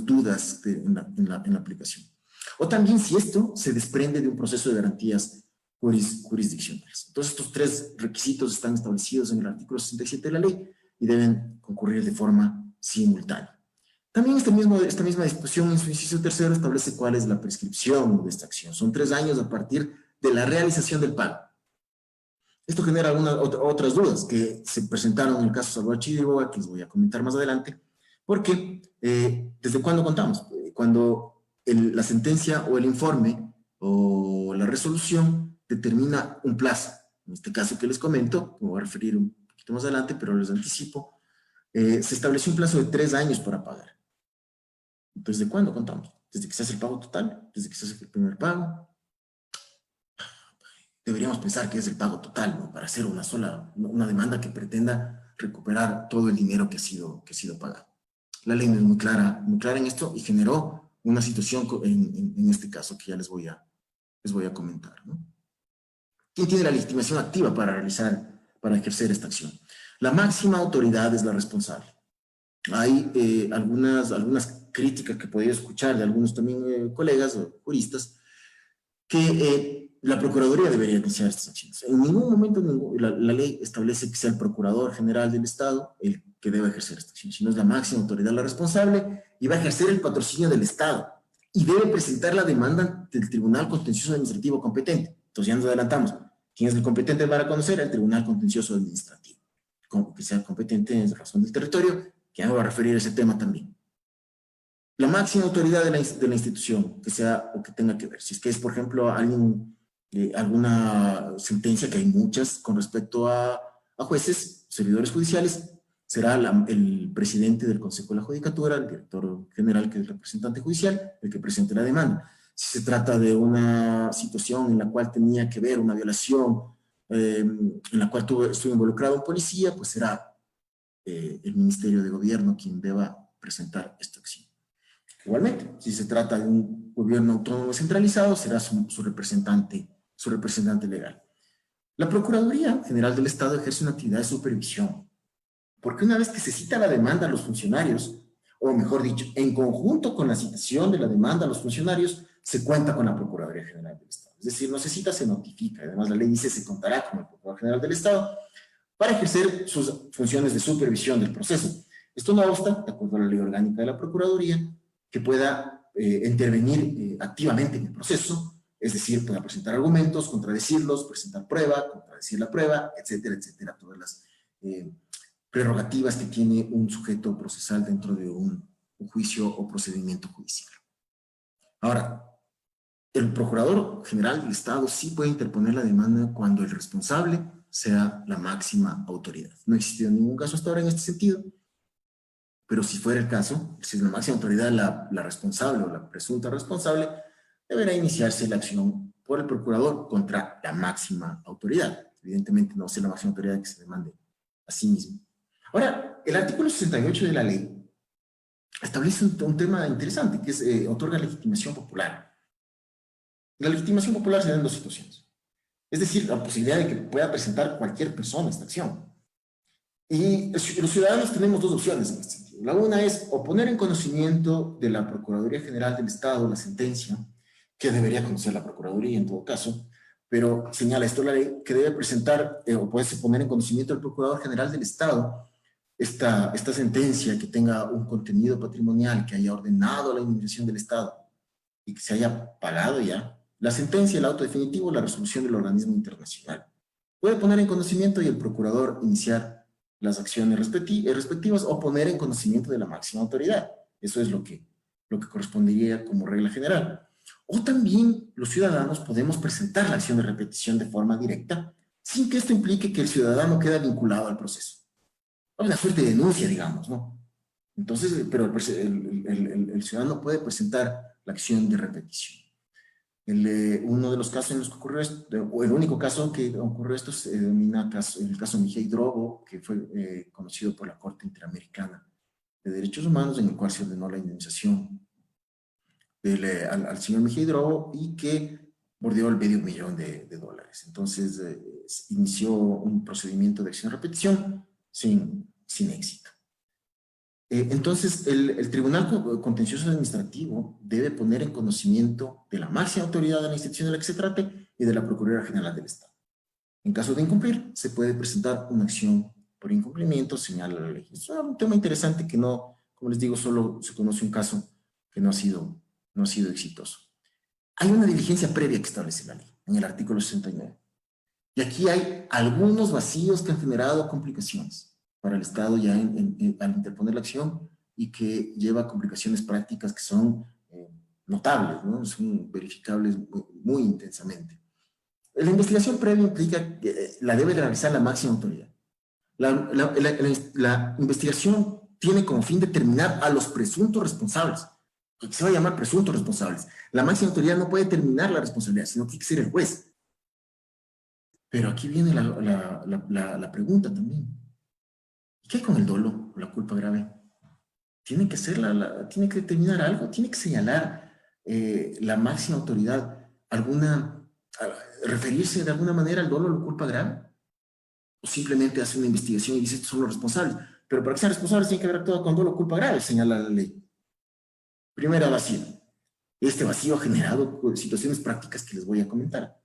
dudas en la aplicación. O también si esto se desprende de un proceso de garantías jurisdiccionales. Entonces, estos tres requisitos están establecidos en el artículo 67 de la ley y deben concurrir de forma simultánea. También esta misma disposición en su inciso tercero establece cuál es la prescripción de esta acción. Son 3 años a partir de la realización del pago. Esto genera otras dudas que se presentaron en el caso Salvador Chidiboga, que les voy a comentar más adelante, porque ¿desde cuándo contamos? Cuando la sentencia o el informe o la resolución determina un plazo. En este caso que les comento, me voy a referir un poquito más adelante, pero les anticipo, se estableció un plazo de 3 años para pagar. Entonces, ¿de cuándo contamos? ¿Desde que se hace el pago total? ¿Desde que se hace el primer pago? Deberíamos pensar que es el pago total, ¿no? Para hacer una demanda que pretenda recuperar todo el dinero que ha sido pagado. La ley no es muy clara en esto y generó una situación en este caso que ya les voy a comentar, ¿no? ¿Quién tiene la legitimación activa para ejercer esta acción? La máxima autoridad es la responsable. Hay algunas críticas que he podido escuchar de algunos también colegas o juristas que la Procuraduría debería iniciar estas acciones. En ningún momento la ley establece que sea el Procurador General del Estado el que deba ejercer esta acción, sino es la máxima autoridad la responsable y va a ejercer el patrocinio del Estado y debe presentar la demanda del Tribunal Contencioso Administrativo competente. Entonces ya nos adelantamos. ¿Quién es el competente para conocer? El Tribunal Contencioso Administrativo, como que sea competente en razón del territorio, que ya me voy a referir a ese tema también. La máxima autoridad de la institución que sea o que tenga que ver. Si es que es, por ejemplo, alguna sentencia, que hay muchas con respecto a jueces, servidores judiciales, será el presidente del Consejo de la Judicatura, el director general, que es el representante judicial, el que presente la demanda. Si se trata de una situación en la cual tenía que ver una violación, en la cual estuvo involucrado un policía, pues será el Ministerio de Gobierno quien deba presentar esta acción. Igualmente, si se trata de un gobierno autónomo centralizado, será su representante legal. La Procuraduría General del Estado ejerce una actividad de supervisión, porque una vez que se cita la demanda a los funcionarios, o mejor dicho, en conjunto con la citación de la demanda a los funcionarios, se cuenta con la Procuraduría General del Estado. Es decir, no se cita, se notifica. Además, la ley dice se contará con el Procurador General del Estado para ejercer sus funciones de supervisión del proceso. Esto no obsta, de acuerdo a la ley orgánica de la Procuraduría, que pueda intervenir activamente en el proceso, es decir, pueda presentar argumentos, contradecirlos, presentar prueba, contradecir la prueba, etcétera, etcétera, todas las prerrogativas que tiene un sujeto procesal dentro de un juicio o procedimiento judicial. Ahora, el Procurador General del Estado sí puede interponer la demanda cuando el responsable sea la máxima autoridad. No ha existido ningún caso hasta ahora en este sentido, pero si fuera el caso, si es la máxima autoridad la responsable o la presunta responsable, deberá iniciarse la acción por el procurador contra la máxima autoridad. Evidentemente no va a ser la máxima autoridad que se demande a sí mismo. Ahora, el artículo 68 de la ley establece un tema interesante, que es otorga legitimación popular. La legitimación popular se da en 2 situaciones. Es decir, la posibilidad de que pueda presentar cualquier persona esta acción. Y los ciudadanos tenemos 2 opciones en este sentido. La una es o poner en conocimiento de la Procuraduría General del Estado la sentencia, que debería conocer la Procuraduría en todo caso, pero señala esto la ley, que debe presentar o puede poner en conocimiento del Procurador General del Estado esta sentencia que tenga un contenido patrimonial, que haya ordenado la indemnización del Estado y que se haya pagado ya la sentencia, el auto definitivo, la resolución del organismo internacional. Puede poner en conocimiento y el procurador iniciar las acciones respectivas o poner en conocimiento de la máxima autoridad. Eso es lo que correspondería como regla general. O también los ciudadanos podemos presentar la acción de repetición de forma directa sin que esto implique que el ciudadano quede vinculado al proceso. Una suerte de denuncia, digamos, ¿no? Entonces, pero el ciudadano puede presentar la acción de repetición. Uno de los casos en los que ocurrió esto, o el único caso que ocurrió esto, se denomina el caso Mejía y Drobo, que fue conocido por la Corte Interamericana de Derechos Humanos, en el cual se ordenó la indemnización al señor Mejía y Drobo y que bordeó el $500,000. Entonces, inició un procedimiento de acción de repetición sin éxito. Entonces, el Tribunal Contencioso Administrativo debe poner en conocimiento de la máxima autoridad de la institución de la que se trate y de la Procuraduría General del Estado. En caso de incumplir, se puede presentar una acción por incumplimiento, señala la ley. Es un tema interesante que no, como les digo, solo se conoce un caso que no ha sido exitoso. Hay una diligencia previa que establece la ley, en el artículo 69. Y aquí hay algunos vacíos que han generado complicaciones para el Estado ya al interponer la acción y que lleva complicaciones prácticas que son notables, ¿no? Son verificables muy intensamente. La investigación previa implica que la debe realizar la máxima autoridad. La investigación tiene como fin determinar a los presuntos responsables, que se va a llamar presuntos responsables. La máxima autoridad no puede determinar la responsabilidad, sino que tiene que ser el juez. Pero aquí viene la pregunta también. ¿Qué hay con el dolo o la culpa grave? Tiene que tiene que determinar algo, tiene que señalar la máxima autoridad referirse de alguna manera al dolo o la culpa grave, o simplemente hace una investigación y dice estos son los responsables, pero para que sean responsables tienen que haber actuado con dolo o culpa grave, señala la ley. Primera vacío. Este vacío ha generado situaciones prácticas que les voy a comentar.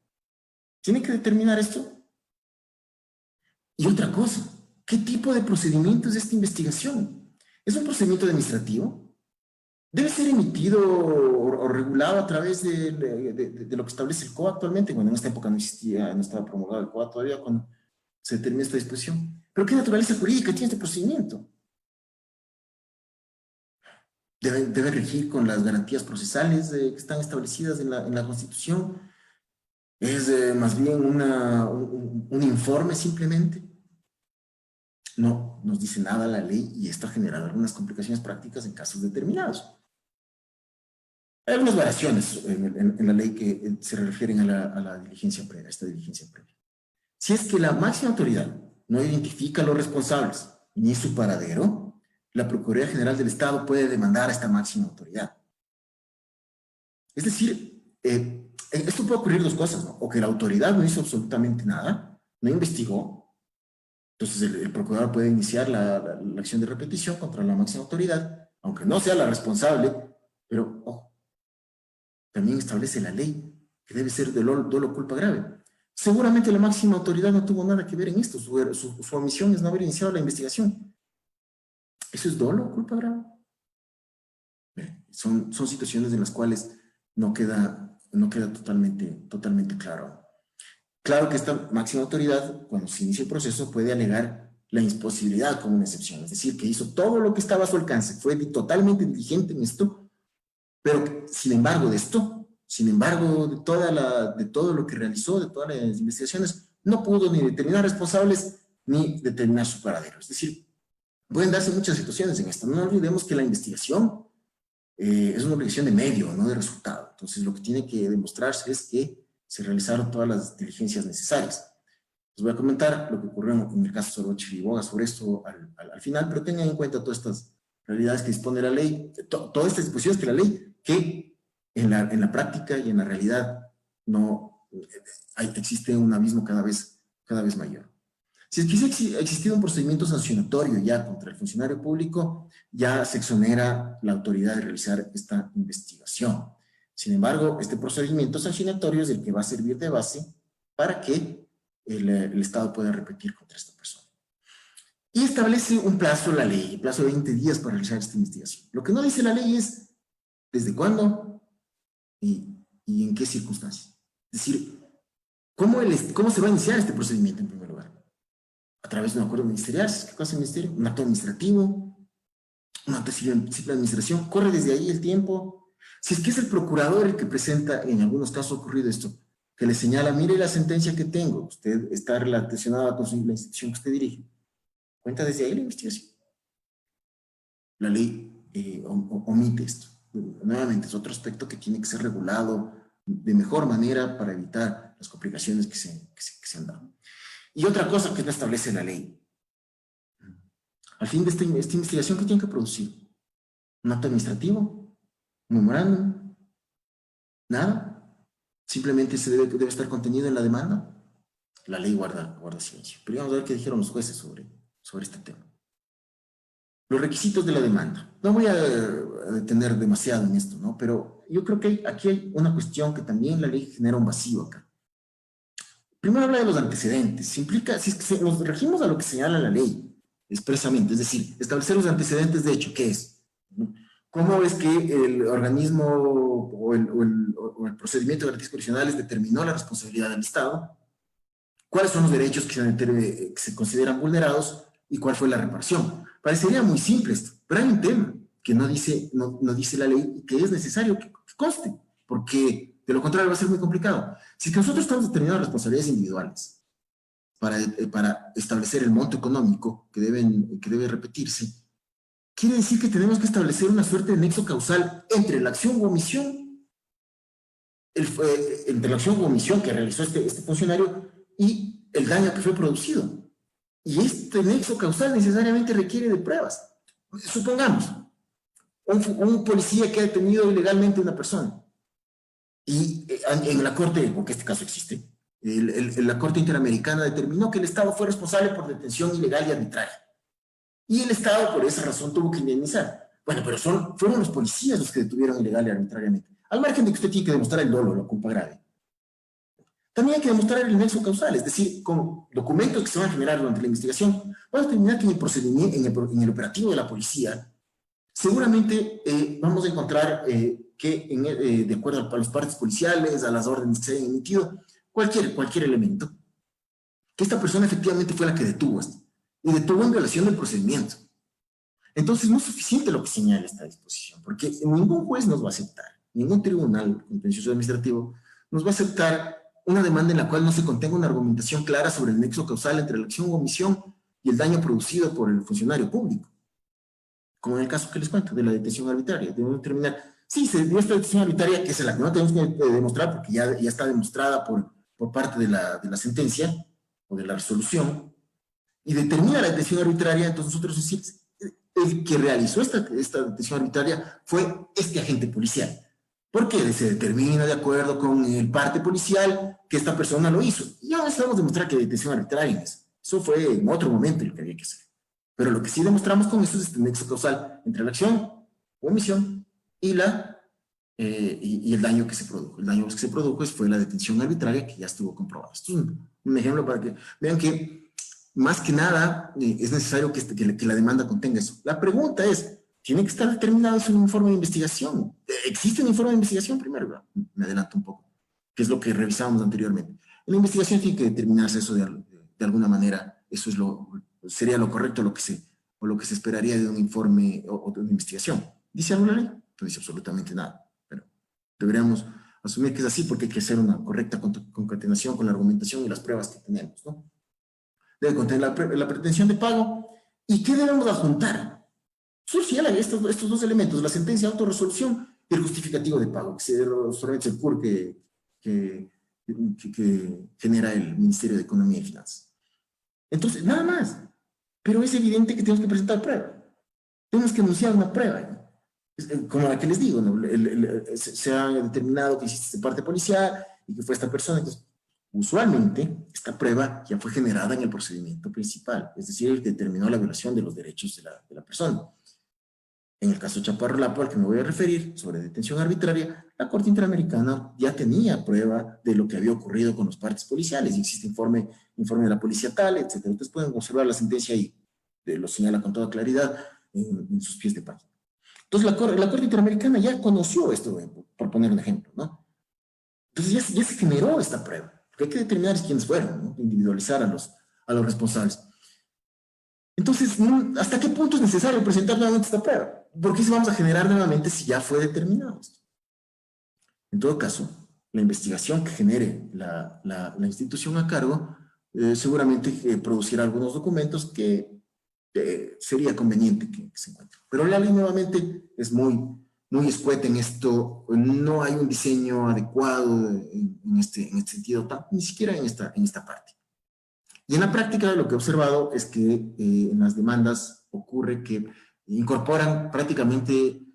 Tiene que determinar esto. Y otra cosa, ¿qué tipo de procedimiento es esta investigación? ¿Es un procedimiento administrativo? ¿Debe ser emitido o regulado a través de lo que establece el COA actualmente? Bueno, en esta época no existía, no estaba promulgado el COA todavía cuando se determinó esta disposición. ¿Pero qué naturaleza jurídica tiene este procedimiento? ¿Debe regir con las garantías procesales que están establecidas en la Constitución? ¿Es más bien un informe simplemente? No nos dice nada la ley y esto ha generado algunas complicaciones prácticas en casos determinados. Hay algunas variaciones en la ley que se refieren a la diligencia previa, a esta diligencia previa. Si es que la máxima autoridad no identifica a los responsables ni su paradero, la Procuraduría General del Estado puede demandar a esta máxima autoridad. Es decir, esto puede ocurrir dos cosas, ¿no? O que la autoridad no hizo absolutamente nada, no investigó, entonces el procurador puede iniciar la acción de repetición contra la máxima autoridad, aunque no sea la responsable, pero, ojo, también establece la ley que debe ser de dolo culpa grave. Seguramente la máxima autoridad no tuvo nada que ver en esto, su omisión es no haber iniciado la investigación. ¿Eso es dolo culpa grave? Son situaciones en las cuales no queda totalmente claro. Claro que esta máxima autoridad, cuando se inicia el proceso, puede alegar la imposibilidad como una excepción, es decir, que hizo todo lo que estaba a su alcance, fue totalmente diligente en esto, pero sin embargo de todo lo que realizó, de todas las investigaciones, no pudo ni determinar responsables ni determinar su paradero. Es decir, pueden darse muchas situaciones en esto. No olvidemos que la investigación es una obligación de medio, no de resultado. Entonces, lo que tiene que demostrarse es que se realizaron todas las diligencias necesarias. Les voy a comentar lo que ocurrió en el caso Soroche y Boga sobre esto al final, pero tengan en cuenta todas estas realidades que dispone la ley, todas estas disposiciones que la ley, que en la práctica y en la realidad existe un abismo cada vez mayor. Si es que ha existido un procedimiento sancionatorio ya contra el funcionario público, ya se exonera la autoridad de realizar esta investigación. Sin embargo, este procedimiento sancionatorio es el que va a servir de base para que el Estado pueda repetir contra esta persona. Y establece un plazo la ley, un plazo de 20 días para realizar esta investigación. Lo que no dice la ley es desde cuándo y en qué circunstancias. Es decir, ¿cómo se va a iniciar este procedimiento en primer lugar? A través de un acuerdo ministerial, ¿qué cosa el ministerio? Un acto administrativo, un acto de simple administración, corre desde ahí el tiempo. Si es que es el procurador el que presenta, en algunos casos ha ocurrido esto, que le señala, mire la sentencia que tengo, usted está relacionada con la institución que usted dirige, cuenta desde ahí la investigación. La ley omite esto. Nuevamente, es otro aspecto que tiene que ser regulado de mejor manera para evitar las complicaciones que se han dado. Y otra cosa que no establece la ley. Al fin de esta investigación, ¿qué tiene que producir? ¿Un acto administrativo? ¿Un memorándum? ¿Nada? simplemente debe estar contenido en la demanda, la ley guarda silencio. Pero vamos a ver qué dijeron los jueces sobre este tema. Los requisitos de la demanda. No voy a detener demasiado en esto, ¿no? Pero yo creo que aquí hay una cuestión que también la ley genera un vacío acá. Primero habla de los antecedentes. Implica, si es que nos regimos a lo que señala la ley expresamente, es decir, establecer los antecedentes de hecho, ¿qué es? ¿Cómo es que el organismo o el procedimiento de garantías condicionales determinó la responsabilidad del Estado? ¿Cuáles son los derechos que se consideran vulnerados y cuál fue la reparación? Parecería muy simple esto, pero hay un tema que no dice la ley y que es necesario que conste, porque de lo contrario va a ser muy complicado. Si es que nosotros estamos determinando responsabilidades individuales para establecer el monto económico que debe repetirse, quiere decir que tenemos que establecer una suerte de nexo causal entre la acción u omisión, entre la acción u omisión que realizó este funcionario y el daño que fue producido. Y este nexo causal necesariamente requiere de pruebas. Supongamos, un policía que ha detenido ilegalmente a una persona y en la corte, porque este caso existe, la Corte Interamericana determinó que el Estado fue responsable por detención ilegal y arbitraria. Y el Estado, por esa razón, tuvo que indemnizar. Bueno, pero fueron los policías los que detuvieron ilegal y arbitrariamente. Al margen de que usted tiene que demostrar el dolo, la culpa grave. También hay que demostrar el nexo causal, es decir, con documentos que se van a generar durante la investigación, vamos a determinar que en el procedimiento, en el operativo de la policía, seguramente vamos a encontrar que, de acuerdo a los partes policiales, a las órdenes que se hayan emitido, cualquier elemento, que esta persona efectivamente fue la que detuvo esto, y detuvo en violación del procedimiento. Entonces no es suficiente lo que señala esta disposición, porque ningún juez nos va a aceptar, ningún tribunal contencioso administrativo nos va a aceptar una demanda en la cual no se contenga una argumentación clara sobre el nexo causal entre la acción o omisión y el daño producido por el funcionario público. Como en el caso que les cuento, de la detención arbitraria. Debemos determinar, sí, se dio esta detención arbitraria, que es la que no tenemos que demostrar, porque ya está demostrada por parte de la sentencia o de la resolución, y determina la detención arbitraria, entonces nosotros decimos, el que realizó esta detención arbitraria fue este agente policial. Porque se determina de acuerdo con el parte policial que esta persona lo hizo. Y ya necesitamos demostrar que hay detención arbitraria. Eso fue en otro momento lo que había que hacer. Pero lo que sí demostramos con esto es este nexo causal entre la acción o omisión y el daño que se produjo. El daño que se produjo fue la detención arbitraria que ya estuvo comprobada. Esto es un ejemplo para que vean que más que nada es necesario que la demanda contenga eso. La pregunta es, ¿tiene que estar determinado eso en un informe de investigación? ¿Existe un informe de investigación primero? Me adelanto un poco, que es lo que revisábamos anteriormente. En la investigación tiene que determinarse eso de alguna manera. Eso sería lo correcto, lo que se esperaría de un informe o de una investigación. ¿Dice algo la ley? No dice absolutamente nada, pero deberíamos asumir que es así porque hay que hacer una correcta concatenación con la argumentación y las pruebas que tenemos, ¿no? Debe contener la pretensión de pago. ¿Y qué debemos adjuntar? Surgían estos dos elementos, la sentencia de autorresolución y el justificativo de pago, que solamente es el CUR que genera el Ministerio de Economía y Finanzas. Entonces, nada más. Pero es evidente que tenemos que presentar prueba. Tenemos que anunciar una prueba. Como la que les digo, ¿no? Se ha determinado que existe parte policial y que fue esta persona. Entonces, usualmente, esta prueba ya fue generada en el procedimiento principal, es decir, el que determinó la violación de los derechos de la persona. En el caso Chaparro Lapo, al que me voy a referir, sobre detención arbitraria, la Corte Interamericana ya tenía prueba de lo que había ocurrido con los partes policiales, y existe informe de la policía tal, etc. Ustedes pueden observar la sentencia y lo señala con toda claridad en sus pies de página. Entonces, la Corte Interamericana ya conoció esto, por poner un ejemplo, ¿no? Entonces, ya se generó esta prueba, porque hay que determinar quiénes fueron, ¿no? Individualizar a los responsables. Entonces, ¿hasta qué punto es necesario presentar nuevamente esta prueba? ¿Por qué se vamos a generar nuevamente si ya fue determinado esto? En todo caso, la investigación que genere la institución a cargo seguramente producirá algunos documentos que sería conveniente que se encuentren. Pero la ley nuevamente es muy escueta en esto. No hay un diseño adecuado en este sentido, ni siquiera en esta parte. Y en la práctica lo que he observado es que en las demandas ocurre que incorporan prácticamente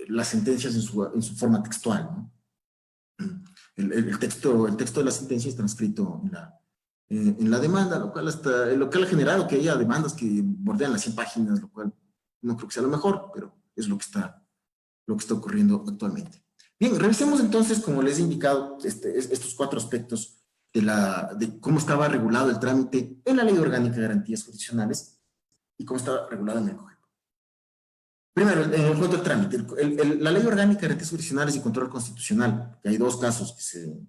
las sentencias en su forma textual, ¿no? el texto de la sentencia está transcrito en la demanda, lo cual ha generado que haya demandas que bordean las 100 páginas, lo cual no creo que sea lo mejor, pero es lo que está ocurriendo actualmente. Bien, revisemos entonces, como les he indicado, estos 4 aspectos de cómo estaba regulado el trámite en la Ley Orgánica de Garantías Jurisdiccionales y cómo estaba regulado en el COGEP. Primero, en cuanto al trámite, la Ley Orgánica de Garantías Jurisdiccionales y Control Constitucional, que hay 2 casos que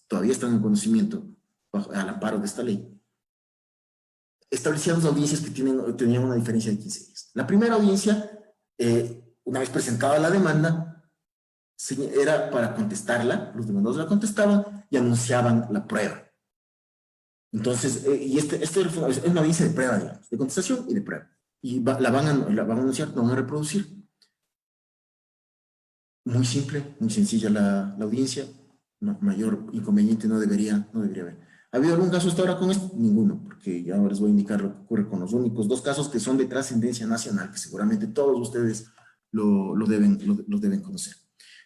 todavía están en conocimiento al amparo de esta ley, establecía 2 audiencias que tenían una diferencia de 15 días. La primera audiencia, una vez presentada la demanda, era para contestarla, los demandados la contestaban y anunciaban la prueba. Entonces, es una audiencia de prueba, digamos, de contestación y de prueba. Y la van a anunciar, la van a reproducir. Muy simple, muy sencilla la audiencia, no, mayor inconveniente no debería haber. ¿Ha habido algún caso hasta ahora con esto? Ninguno, porque ya ahora les voy a indicar lo que ocurre con los únicos 2 casos que son de trascendencia nacional, que seguramente todos ustedes lo deben conocer.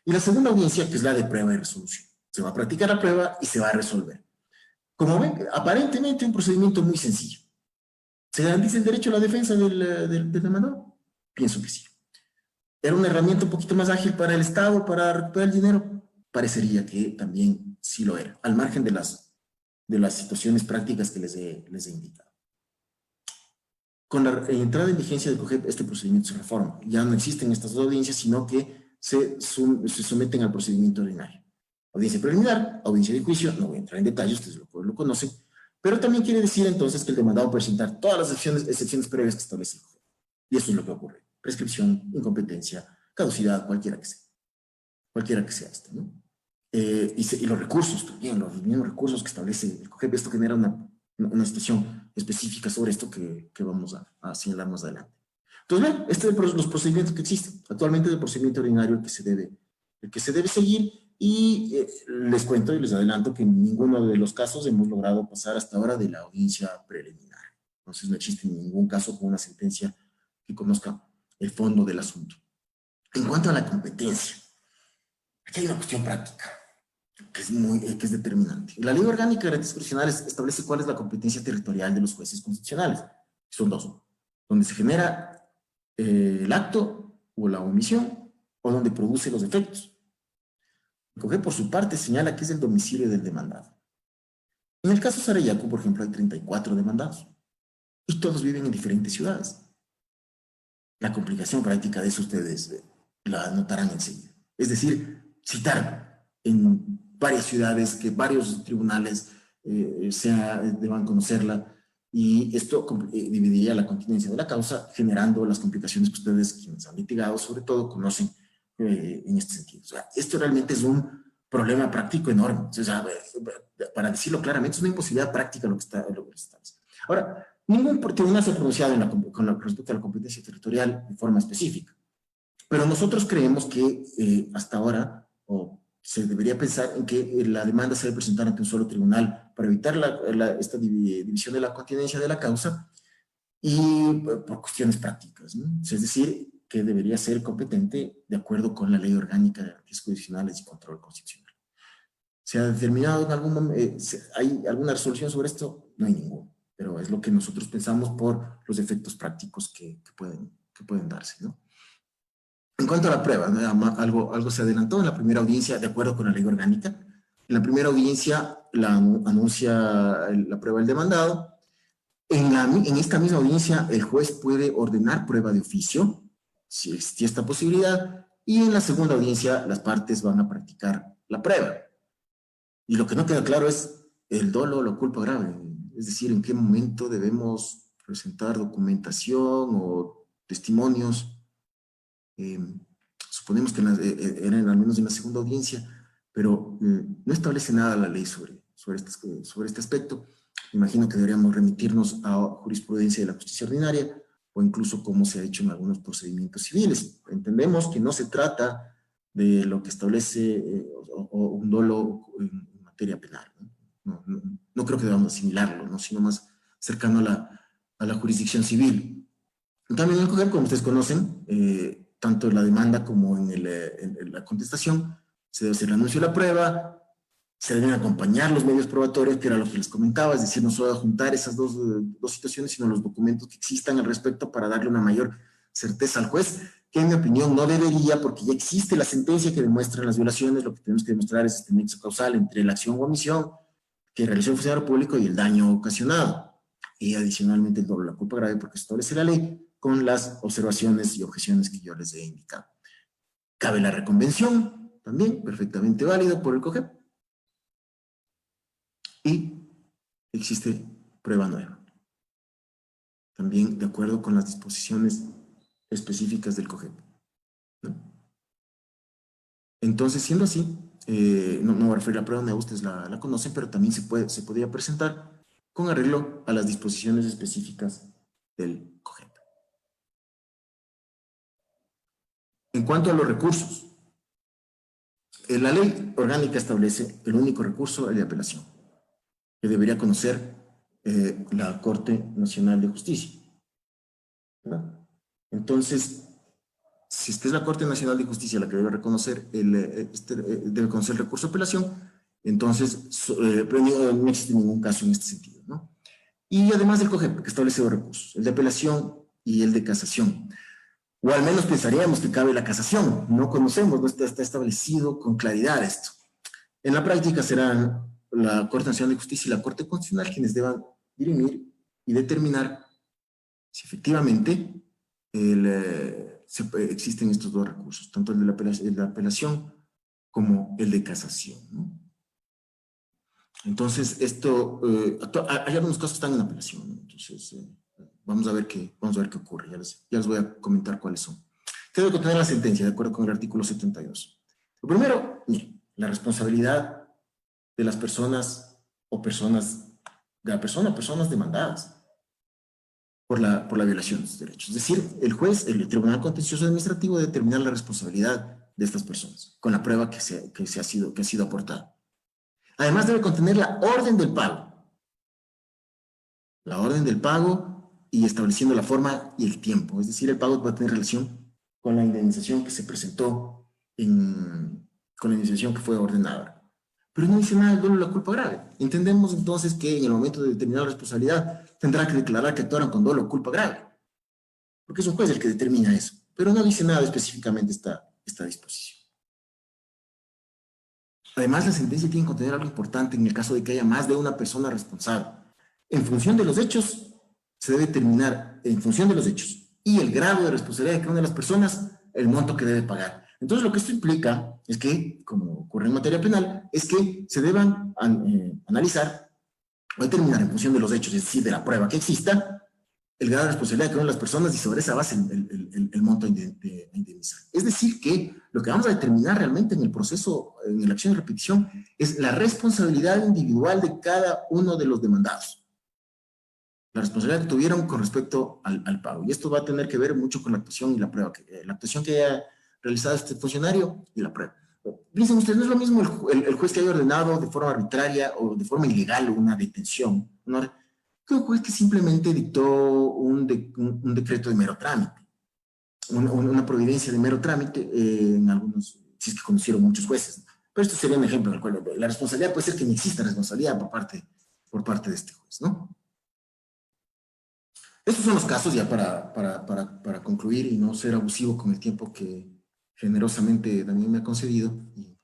Y la segunda audiencia, que es la de prueba y resolución. Se va a practicar la prueba y se va a resolver. Como ven, aparentemente un procedimiento muy sencillo. ¿Se garantiza el derecho a la defensa del demandado? Pienso que sí. ¿Era una herramienta un poquito más ágil para el Estado para recuperar el dinero? Parecería que también sí lo era, al margen de las situaciones prácticas que les he indicado. Con la entrada en vigencia del COGEP, este procedimiento se reforma. Ya no existen estas 2 audiencias, sino que se someten al procedimiento ordinario. Audiencia preliminar, audiencia de juicio, no voy a entrar en detalle, ustedes lo conocen, pero también quiere decir entonces que el demandado puede presentar todas las excepciones previas que establece el COGEP. Y eso es lo que ocurre. Prescripción, incompetencia, caducidad, cualquiera que sea esta, ¿no? Y los recursos también, los mismos recursos que establece el COGEP, esto genera una situación específica sobre esto que vamos a señalar más adelante. Entonces, bien, estos son los procedimientos que existen. Actualmente es el procedimiento ordinario el que se debe seguir, y les cuento y les adelanto que en ninguno de los casos hemos logrado pasar hasta ahora de la audiencia preliminar. Entonces, no existe ningún caso con una sentencia que conozca el fondo del asunto. En cuanto a la competencia, aquí hay una cuestión práctica que es determinante. La Ley Orgánica de Garantías Jurisdiccionales establece cuál es la competencia territorial de los jueces constitucionales. Son 2, donde se genera el acto o la omisión, o donde produce los efectos. El COGEP, por su parte, señala que es el domicilio del demandado. En el caso Sarayaku, por ejemplo, hay 34 demandados, y todos viven en diferentes ciudades. La complicación práctica de eso ustedes la notarán enseguida. Es decir, citar en varias ciudades, que varios tribunales deban conocerla, y esto dividiría la continencia de la causa, generando las complicaciones que ustedes, quienes han litigado, sobre todo, conocen en este sentido. O sea, esto realmente es un problema práctico enorme. O sea, para decirlo claramente, es una imposibilidad práctica lo que está. Ahora, ningún tribunal se ha pronunciado respecto a la competencia territorial de forma específica, pero nosotros creemos que hasta ahora, se debería pensar en que la demanda se debe presentar ante un solo tribunal para evitar esta división de la continencia de la causa, y por cuestiones prácticas, ¿no? Es decir, que debería ser competente de acuerdo con la Ley Orgánica de Garantías Jurisdiccionales y Control Constitucional. ¿Se ha determinado en algún momento, hay alguna resolución sobre esto? No hay ninguna, pero es lo que nosotros pensamos por los efectos prácticos que pueden darse, ¿no? En cuanto a la prueba, algo se adelantó en la primera audiencia, de acuerdo con la Ley Orgánica. En la primera audiencia anuncia la prueba del demandado. En esta misma audiencia, el juez puede ordenar prueba de oficio, si existía esta posibilidad, y en la segunda audiencia las partes van a practicar la prueba. Y lo que no queda claro es el dolo o la culpa grave, es decir, en qué momento debemos presentar documentación o testimonios. Suponemos que eran al menos en la segunda audiencia, pero no establece nada la ley sobre este aspecto. Imagino que deberíamos remitirnos a jurisprudencia de la justicia ordinaria, o incluso como se ha hecho en algunos procedimientos civiles. Entendemos que no se trata de lo que establece un dolo en materia penal, ¿no? No creo que debamos asimilarlo, ¿no? Sino más cercano a la jurisdicción civil. También en el COGEP, como ustedes conocen, tanto en la demanda como en la contestación, se debe hacer el anuncio de la prueba, se deben acompañar los medios probatorios, que era lo que les comentaba, es decir, no solo juntar esas dos situaciones, sino los documentos que existan al respecto para darle una mayor certeza al juez, que en mi opinión no debería, porque ya existe la sentencia que demuestra las violaciones. Lo que tenemos que demostrar es este nexo causal entre la acción o omisión que realizó el funcionario público y el daño ocasionado. Y adicionalmente el doble la culpa grave, porque establece la ley con las observaciones y objeciones que yo les he indicado. Cabe la reconvención, también perfectamente válido por el COGEP. Y existe prueba nueva, también de acuerdo con las disposiciones específicas del COGEP, ¿no? Entonces, siendo así, no voy a referir a la prueba nueva, ustedes la conocen, pero también se podría presentar con arreglo a las disposiciones específicas del COGEP. En cuanto a los recursos, la ley orgánica establece el único recurso, el de apelación, que debería conocer la Corte Nacional de Justicia, ¿verdad? Entonces, si esta es la Corte Nacional de Justicia la que debe reconocer debe conocer el recurso de apelación, entonces no existe ningún caso en este sentido, ¿no? Y además del COGEP, que establece dos recursos, el de apelación y el de casación. O al menos pensaríamos que cabe la casación. No conocemos, no está establecido con claridad esto. En la práctica serán la Corte Nacional de Justicia y la Corte Constitucional quienes deban dirimir y determinar si efectivamente existen estos dos recursos, tanto el de la apelación como el de casación, ¿no? Entonces, hay algunos casos que están en apelación, ¿no? Entonces, vamos a ver qué ocurre, ya les voy a comentar cuáles son. ¿Qué debe contener la sentencia, de acuerdo con el artículo 72? Lo primero, la responsabilidad de las personas o personas demandadas por la violación de sus derechos. Es decir, el juez, el Tribunal Contencioso Administrativo, debe determinar la responsabilidad de estas personas con la prueba que ha sido aportada. Además, debe contener la orden del pago. La orden del pago y estableciendo la forma y el tiempo. Es decir, el pago va a tener relación con la indemnización que se presentó, con la indemnización que fue ordenada. Pero no dice nada del dolo de la culpa grave. Entendemos entonces que en el momento de determinar la responsabilidad tendrá que declarar que actuaron con dolo o culpa grave. Porque es un juez el que determina eso. Pero no dice nada específicamente esta disposición. Además, la sentencia tiene que contener algo importante en el caso de que haya más de una persona responsable. En función de los hechos, se debe determinar, en función de los hechos y el grado de responsabilidad de cada una de las personas, el monto que debe pagar. Entonces, lo que esto implica es que, como ocurre en materia penal, es que se deban analizar o determinar en función de los hechos, es decir, de la prueba que exista, el grado de responsabilidad de cada una de las personas y sobre esa base el monto a indemnizar. Es decir, que lo que vamos a determinar realmente en el proceso, en la acción de repetición, es la responsabilidad individual de cada uno de los demandados. La responsabilidad que tuvieron con respecto al pago. Y esto va a tener que ver mucho con la actuación y la prueba, la actuación que haya realizado este funcionario y la prueba. Dicen ustedes, no es lo mismo el juez que haya ordenado de forma arbitraria o de forma ilegal una detención, que un juez que simplemente dictó un decreto de mero trámite, una providencia de mero trámite en algunos, si es que conocieron muchos jueces. Pero esto sería un ejemplo en el cual la responsabilidad puede ser que ni exista responsabilidad por parte de este juez, ¿no? Estos son los casos ya para concluir y no ser abusivo con el tiempo que generosamente también me ha concedido, y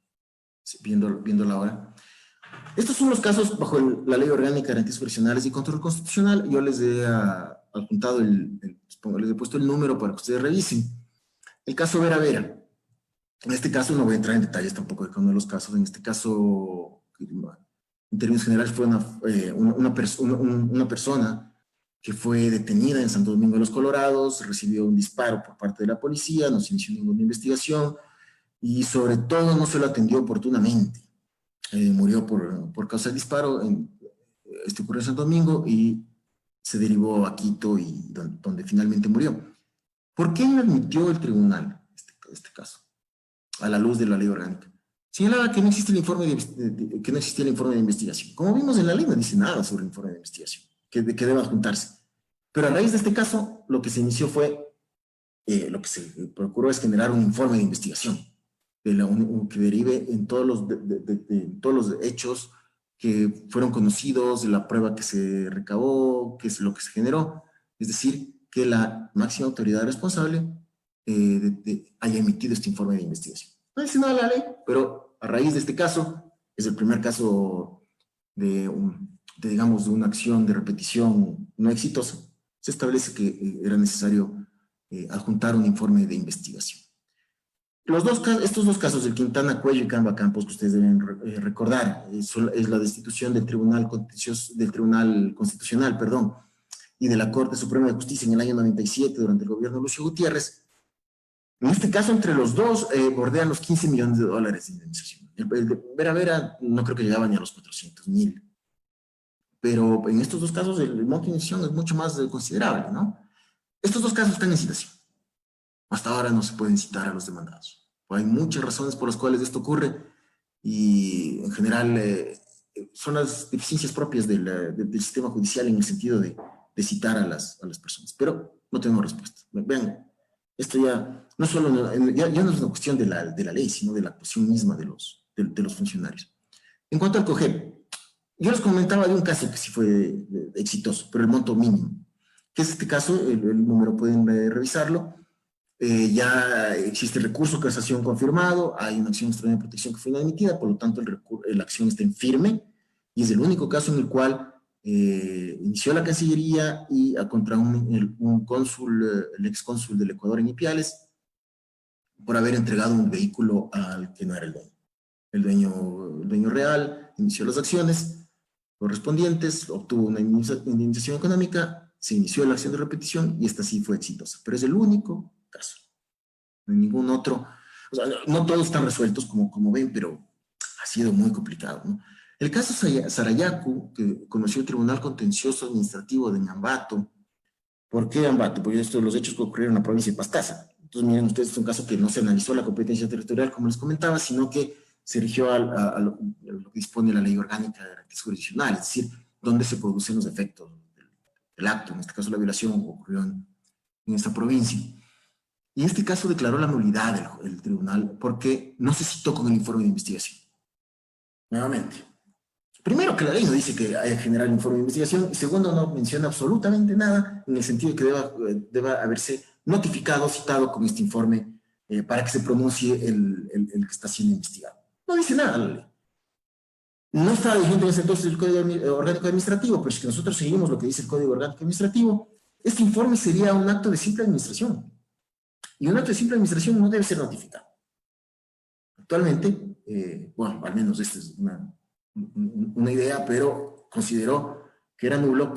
viendo la hora. Estos son los casos bajo la Ley Orgánica de Garantías Profesionales y Control Constitucional. Yo les he adjuntado les he puesto el número para que ustedes revisen. El caso Vera Vera. En este caso no voy a entrar en detalles tampoco de cada uno de los casos. En este caso, en términos generales, fue una persona que fue detenida en Santo Domingo de los Colorados, recibió un disparo por parte de la policía, no se inició ninguna investigación y sobre todo no se lo atendió oportunamente. Murió por causa del disparo, ocurrió en Santo Domingo y se derivó a Quito, y donde finalmente murió. ¿Por qué admitió el tribunal este caso? A la luz de la ley orgánica. Señalaba que no existe que no existía el informe de investigación. Como vimos en la ley, no dice nada sobre el informe de investigación, que deba adjuntarse. Pero a raíz de este caso, lo que se inició fue, lo que se procuró es generar un informe de investigación. que derive en todos todos los hechos que fueron conocidos, de la prueba que se recabó, que es lo que se generó. Es decir, que la máxima autoridad responsable haya emitido este informe de investigación. No dice nada la ley, pero a raíz de este caso, es el primer caso digamos, de una acción de repetición no exitosa, se establece que era necesario adjuntar un informe de investigación. Estos dos casos, el Quintana Cuello y Camba Campos, que ustedes deben recordar, es la destitución del Tribunal Constitucional, perdón, y de la Corte Suprema de Justicia en el año 97 durante el gobierno de Lucio Gutiérrez. En este caso, entre los dos, bordean los 15 millones de dólares de indemnización. El de Vera Vera no creo que llegaba ni a los 400,000. Pero en estos dos casos, el monto de indemnización es mucho más considerable, ¿no? Estos dos casos están en citación. Hasta ahora no se pueden citar a los demandados. Hay muchas razones por las cuales esto ocurre y en general son las deficiencias propias del sistema judicial en el sentido de citar a las personas. Pero no tenemos respuesta. Vean, esto ya no no es una cuestión de la ley, sino de la actuación misma de los funcionarios. En cuanto al COGEP, yo les comentaba de un caso que sí fue exitoso, pero el monto mínimo. ¿Qué es este caso? El número pueden revisarlo. Ya existe el recurso de casación confirmado, hay una acción extraordinaria de protección que fue inadmitida, por lo tanto la acción está en firme y es el único caso en el cual inició la Cancillería y contra un cónsul, el excónsul del Ecuador en Ipiales, por haber entregado un vehículo al que no era el dueño. El dueño real inició las acciones correspondientes, obtuvo una indemnización económica, se inició la acción de repetición y esta sí fue exitosa, pero es el único caso. No hay ningún otro, o sea, no todos están resueltos como ven, pero ha sido muy complicado, ¿no? El caso Sarayaku, que conoció el Tribunal Contencioso Administrativo de Ambato. ¿Por qué Ambato? Porque los hechos que ocurrieron en la provincia de Pastaza. Entonces, miren ustedes, es un caso que no se analizó la competencia territorial, como les comentaba, sino que se rigió a lo que dispone la ley orgánica de garantías jurisdiccionales, es decir, dónde se producen los efectos del acto, en este caso la violación ocurrió en esta provincia. Y en este caso declaró la nulidad el tribunal porque no se citó con el informe de investigación. Nuevamente. Primero, que la ley no dice que haya que generar el informe de investigación, y segundo, no menciona absolutamente nada en el sentido de que deba haberse notificado, citado con este informe para que se pronuncie el que está siendo investigado. No dice nada la ley. No está vigente en ese entonces el Código Orgánico Administrativo, pero si nosotros seguimos lo que dice el Código Orgánico Administrativo, este informe sería un acto de simple administración. Y un acto de simple administración no debe ser notificado. Actualmente, bueno, al menos esta es una idea, pero consideró que era nulo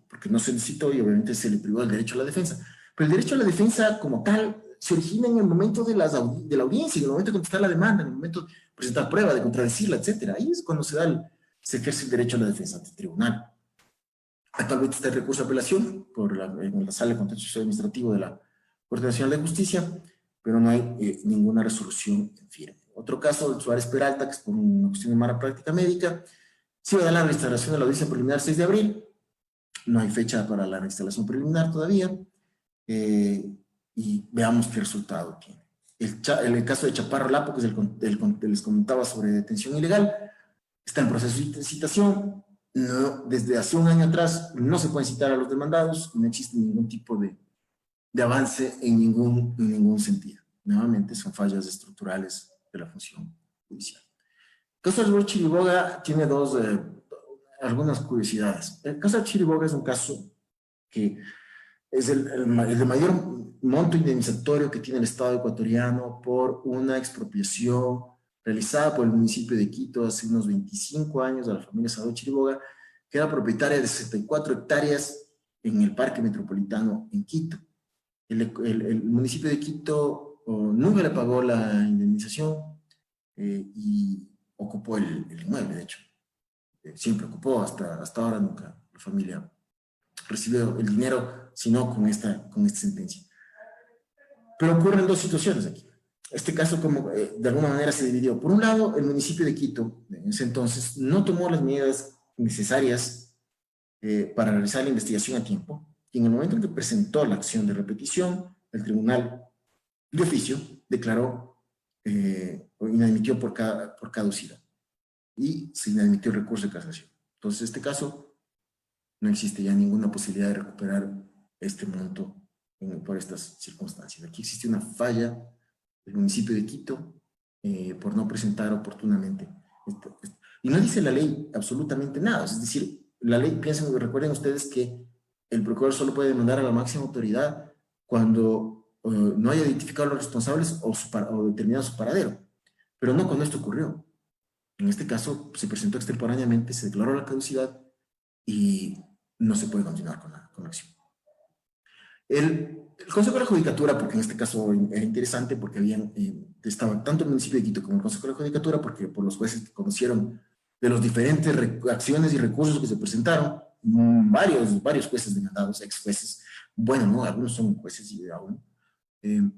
porque no se necesitó y obviamente se le privó del derecho a la defensa. Pero el derecho a la defensa como tal se origina en el momento de la audiencia, en el momento de contestar la demanda, en el momento de presentar prueba, de contradecirla, etc. Ahí es cuando se ejerce el derecho a la defensa ante el tribunal. Actualmente está el recurso de apelación en la Sala de Contencioso Administrativo de la Corte Nacional de Justicia, pero no hay ninguna resolución en firme. Otro caso, el Suárez Peralta, que es por una cuestión de mala práctica médica, se va a dar la reinstalación de la audiencia preliminar 6 de abril, no hay fecha para la reinstalación preliminar todavía, y veamos qué resultado tiene. El caso de Chaparro Lapo, que es el que les comentaba sobre detención ilegal, está en proceso de citación. No, desde hace un año atrás no se pueden citar a los demandados, no existe ningún tipo de avance en ningún sentido. Nuevamente son fallas estructurales de la función judicial. El caso del Chiriboga tiene algunas curiosidades. El caso de Chiriboga es un caso que es el de mayor monto indemnizatorio que tiene el Estado ecuatoriano por una expropiación realizada por el municipio de Quito hace unos 25 años a la familia Sado Chiriboga, que era propietaria de 64 hectáreas en el Parque Metropolitano en Quito. El municipio de Quito nunca le pagó la indemnización y ocupó el inmueble, de hecho. Siempre ocupó, hasta ahora nunca la familia recibió el dinero, sino con esta sentencia. Pero ocurren dos situaciones aquí. Este caso, de alguna manera, se dividió. Por un lado, el municipio de Quito, en ese entonces, no tomó las medidas necesarias para realizar la investigación a tiempo, y en el momento en que presentó la acción de repetición, el tribunal de oficio declaró inadmitió por caducidad y se inadmitió el recurso de casación. Entonces, en este caso, no existe ya ninguna posibilidad de recuperar este monto por estas circunstancias. Aquí existe una falla del municipio de Quito por no presentar oportunamente esto. Y no dice la ley absolutamente nada. Es decir, la ley, recuerden ustedes que el procurador solo puede demandar a la máxima autoridad cuando no haya identificado a los responsables o determinado su paradero. Pero no cuando esto ocurrió. En este caso, se presentó extemporáneamente, se declaró la caducidad y no se puede continuar con la acción. El Consejo de la Judicatura, porque en este caso era interesante porque estaba tanto el municipio de Quito como el Consejo de la Judicatura, porque por los jueces que conocieron de los diferentes acciones y recursos que se presentaron, varios jueces demandados, ex jueces, bueno, no, algunos son jueces y aún. En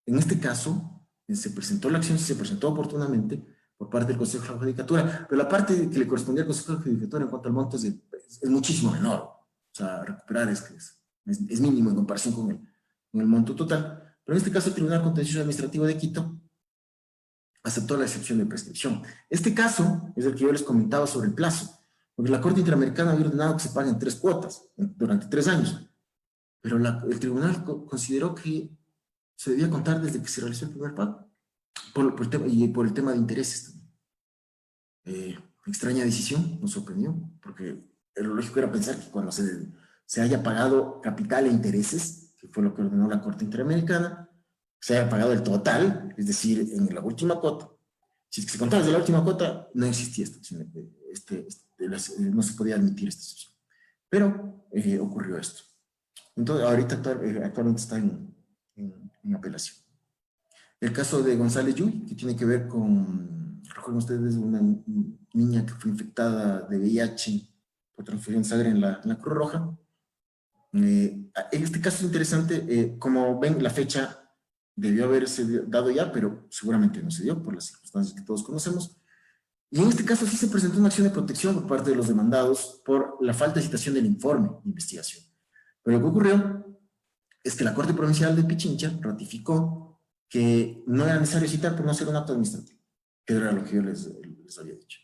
este caso, se presentó la acción, se presentó oportunamente por parte del Consejo de la Judicatura, pero la parte que le correspondía al Consejo de la Judicatura en cuanto al monto es muchísimo menor. O sea, recuperar es mínimo en comparación con el monto total. Pero en este caso, el Tribunal Contencioso Administrativo de Quito aceptó la excepción de prescripción. Este caso es el que yo les comentaba sobre el plazo, porque la Corte Interamericana había ordenado que se paguen 3 cuotas durante 3 años, pero el tribunal consideró que se debía contar desde que se realizó el primer pago, por el tema de intereses también. Extraña decisión, nos sorprendió, porque lo lógico era pensar que cuando se haya pagado capital e intereses, que fue lo que ordenó la Corte Interamericana, se haya pagado el total, es decir, en la última cuota. Si es que se contaba desde la última cuota, no existía esta opción, no se podía admitir esta excepción. Pero ocurrió esto. Entonces, actualmente está en apelación. El caso de González Yuy, que tiene que ver con, recuerden ustedes, una niña que fue infectada de VIH por transfusión de sangre en la Cruz Roja. En este caso es interesante, como ven, la fecha debió haberse dado ya, pero seguramente no se dio por las circunstancias que todos conocemos. Y en este caso sí se presentó una acción de protección por parte de los demandados por la falta de citación del informe de investigación. Pero lo que ocurrió es que la Corte Provincial de Pichincha ratificó que no era necesario citar por no ser un acto administrativo, que era lo que yo les había dicho.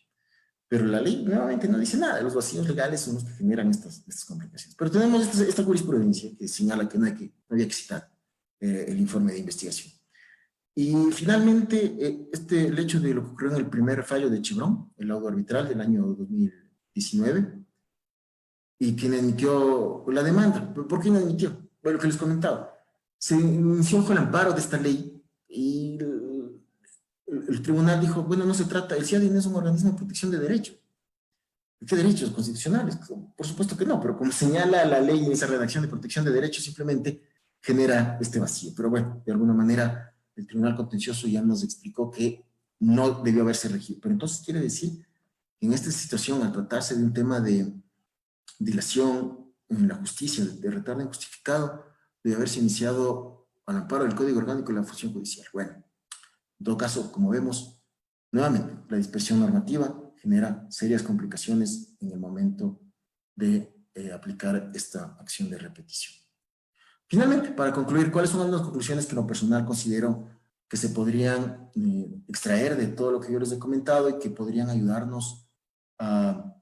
Pero la ley nuevamente no dice nada, los vacíos legales son los que generan estas complicaciones. Pero tenemos esta jurisprudencia que señala que no había que citar el informe de investigación. Y finalmente, el hecho de lo que ocurrió en el primer fallo de Chevron, el laudo arbitral del año 2019, y quien emitió la demanda. ¿Por qué no emitió? Bueno, lo que les comentaba. Se inició bajo el amparo de esta ley y el tribunal dijo, bueno, no se trata, el CIADI no es un organismo de protección de derechos. ¿Qué derechos constitucionales? Por supuesto que no, pero como señala la ley en esa redacción de protección de derechos, simplemente genera este vacío. Pero bueno, de alguna manera el Tribunal Contencioso ya nos explicó que no debió haberse regido. Pero entonces quiere decir que en esta situación, al tratarse de un tema de dilación en la justicia, de retardo injustificado, debe haberse iniciado al amparo del Código Orgánico de la Función Judicial. Bueno, en todo caso, como vemos, nuevamente, la dispersión normativa genera serias complicaciones en el momento de aplicar esta acción de repetición. Finalmente, para concluir, ¿cuáles son las conclusiones que en lo personal considero que se podrían extraer de todo lo que yo les he comentado y que podrían ayudarnos a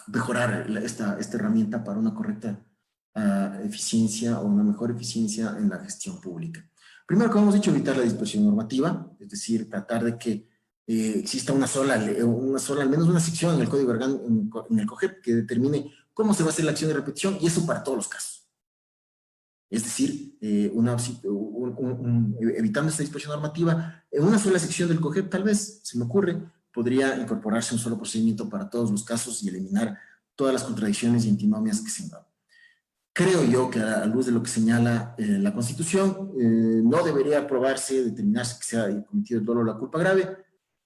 mejorar esta herramienta para una correcta eficiencia o una mejor eficiencia en la gestión pública? Primero, como hemos dicho, evitar la dispersión normativa, es decir, tratar de que exista una sola, al menos una sección en el Código Orgánico, en el COGEP, que determine cómo se va a hacer la acción de repetición, y eso para todos los casos. Es decir, evitando esta dispersión normativa, en una sola sección del COGEP, tal vez, se me ocurre, podría incorporarse un solo procedimiento para todos los casos y eliminar todas las contradicciones y antinomias que se han dado. Creo yo que a la luz de lo que señala la Constitución, no debería aprobarse, determinarse que se ha cometido el dolo o la culpa grave,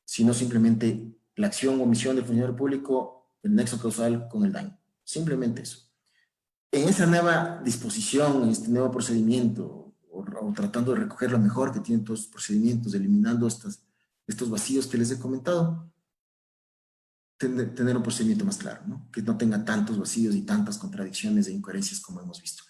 sino simplemente la acción o omisión del funcionario público, el nexo causal con el daño. Simplemente eso. En esa nueva disposición, en este nuevo procedimiento, o tratando de recoger lo mejor que tienen todos los procedimientos, eliminando estos vacíos que les he comentado, tener un procedimiento más claro, ¿no? Que no tenga tantos vacíos y tantas contradicciones e incoherencias como hemos visto.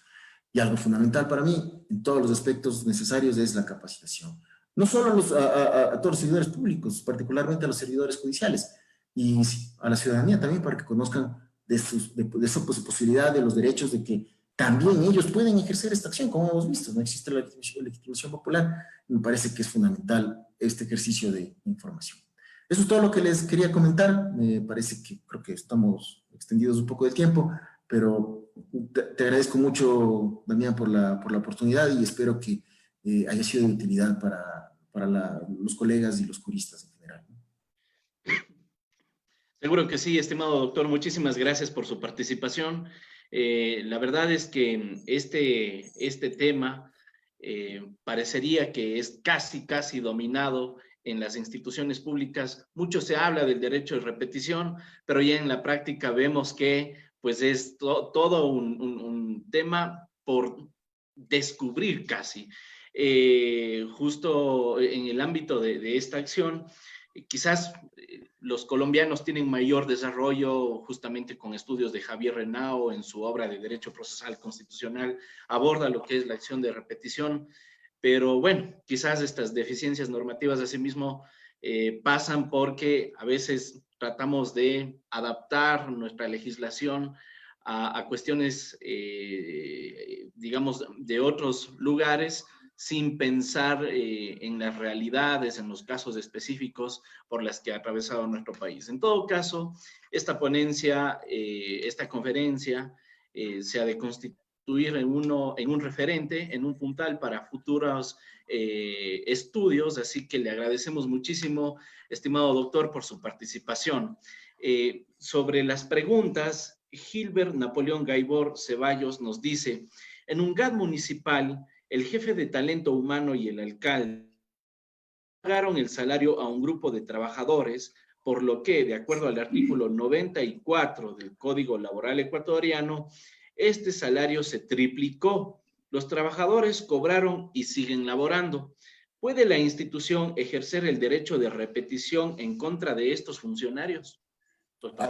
Y algo fundamental para mí, en todos los aspectos necesarios, es la capacitación. no solo a todos los servidores públicos, particularmente a los servidores judiciales, y a la ciudadanía también para que conozcan de esa posibilidad, de los derechos, de que también ellos pueden ejercer esta acción, como hemos visto, no existe la legitimación popular, me parece que es fundamental este ejercicio de información. Eso es todo lo que les quería comentar, me parece que creo que estamos extendidos un poco de tiempo, pero te agradezco mucho, Damián, por la oportunidad y espero que haya sido de utilidad para los colegas y los juristas en general. Seguro que sí, estimado doctor. Muchísimas gracias por su participación. La verdad es que este tema parecería que es casi dominado en las instituciones públicas. Mucho se habla del derecho de repetición, pero ya en la práctica vemos que pues es todo un tema por descubrir casi. Justo en el ámbito de esta acción, quizás los colombianos tienen mayor desarrollo justamente con estudios de Javier Renao en su obra de Derecho Procesal Constitucional, aborda lo que es la acción de repetición, pero bueno, quizás estas deficiencias normativas asimismo pasan porque a veces tratamos de adaptar nuestra legislación a cuestiones, digamos, de otros lugares, sin pensar en las realidades, en los casos específicos por las que ha atravesado nuestro país. En todo caso, esta ponencia, esta conferencia, se ha de constituir en un referente, en un puntal para futuros estudios, así que le agradecemos muchísimo, estimado doctor, por su participación. Sobre las preguntas, Gilbert Napoleón Gaibor Ceballos nos dice, en un GAD municipal, el jefe de talento humano y el alcalde pagaron el salario a un grupo de trabajadores, por lo que, de acuerdo al artículo 94 del Código Laboral Ecuatoriano, este salario se triplicó. Los trabajadores cobraron y siguen laborando. ¿Puede la institución ejercer el derecho de repetición en contra de estos funcionarios?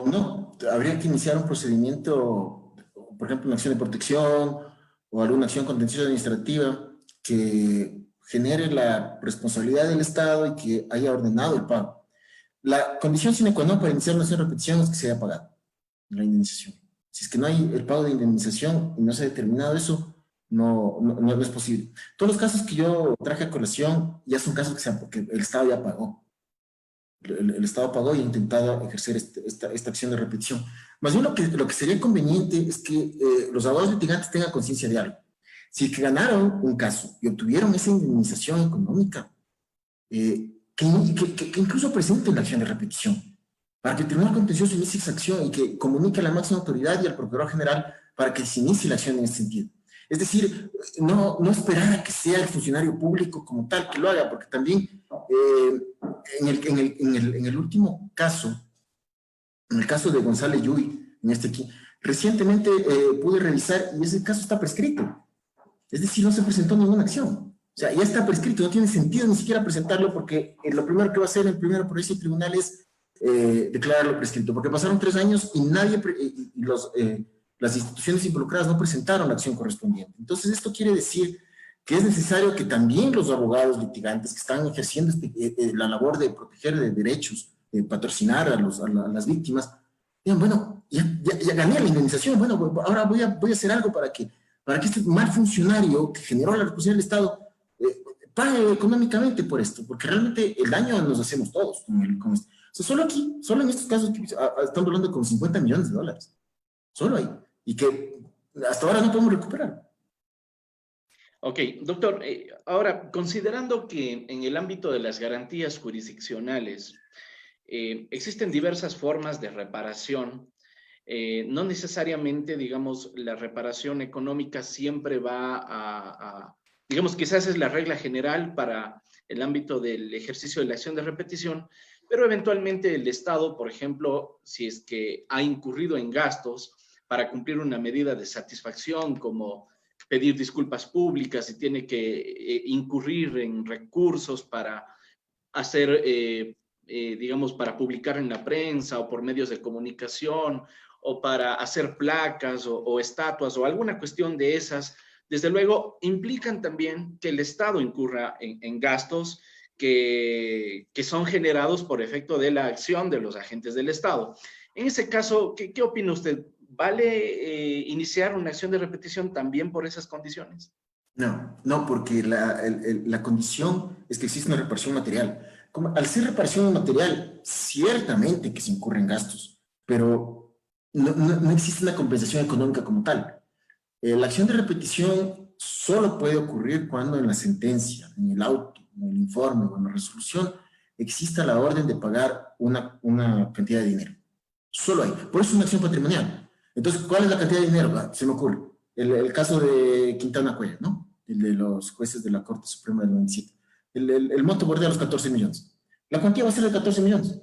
No, habría que iniciar un procedimiento, por ejemplo, una acción de protección o alguna acción contenciosa administrativa que genere la responsabilidad del Estado y que haya ordenado el pago. La condición sine qua non para iniciar una acción de repetición es que se haya pagado la indemnización. Si es que no hay el pago de indemnización y no se ha determinado eso, no es posible. Todos los casos que yo traje a colación ya son casos que sean porque el Estado ya pagó. El Estado pagó y ha intentado ejercer esta acción de repetición. Más bien lo que sería conveniente es que los abogados litigantes tengan conciencia de algo. Si es que ganaron un caso y obtuvieron esa indemnización económica, que incluso presenten la acción de repetición, para que el Tribunal Contencioso inicie esa acción y que comunique a la máxima autoridad y al Procurador General para que se inicie la acción en ese sentido. Es decir, no esperar a que sea el funcionario público como tal que lo haga, porque también en el último caso, en el caso de González Yuy, recientemente pude revisar y ese caso está prescrito. Es decir, no se presentó ninguna acción. O sea, ya está prescrito, no tiene sentido ni siquiera presentarlo porque lo primero que va a hacer el primero por ese tribunal es declararlo prescrito, porque pasaron 3 años y las instituciones involucradas no presentaron la acción correspondiente. Entonces, esto quiere decir que es necesario que también los abogados litigantes que están ejerciendo la labor de proteger de derechos, de patrocinar a las víctimas, digan, bueno, ya gané la indemnización, bueno, ahora voy a hacer algo para que este mal funcionario que generó la responsabilidad del Estado pague económicamente por esto, porque realmente el daño nos hacemos todos con esto. O sea, solo en estos casos estamos hablando de como $50 millones, solo ahí, y que hasta ahora no podemos recuperar. Ok, doctor, ahora, considerando que en el ámbito de las garantías jurisdiccionales existen diversas formas de reparación, no necesariamente, digamos, la reparación económica siempre va digamos, quizás es la regla general para el ámbito del ejercicio de la acción de repetición, pero eventualmente el Estado, por ejemplo, si es que ha incurrido en gastos para cumplir una medida de satisfacción como pedir disculpas públicas y tiene que incurrir en recursos para hacer, digamos, para publicar en la prensa o por medios de comunicación o para hacer placas o estatuas o alguna cuestión de esas desde luego, implican también que el Estado incurra en gastos que son generados por efecto de la acción de los agentes del Estado. En ese caso, ¿qué opina usted? ¿Vale iniciar una acción de repetición también por esas condiciones? No, porque la condición es que existe una reparación material. Al ser reparación material, ciertamente que se incurren gastos, pero no existe una compensación económica como tal. La acción de repetición solo puede ocurrir cuando en la sentencia, en el auto, en el informe o en la resolución exista la orden de pagar una cantidad de dinero. Solo ahí. Por eso es una acción patrimonial. Entonces, ¿cuál es la cantidad de dinero? Se me ocurre. El caso de Quintana Cuellar, ¿no? El de los jueces de la Corte Suprema del 97. El monto bordea los 14 millones. La cuantía va a ser de 14 millones.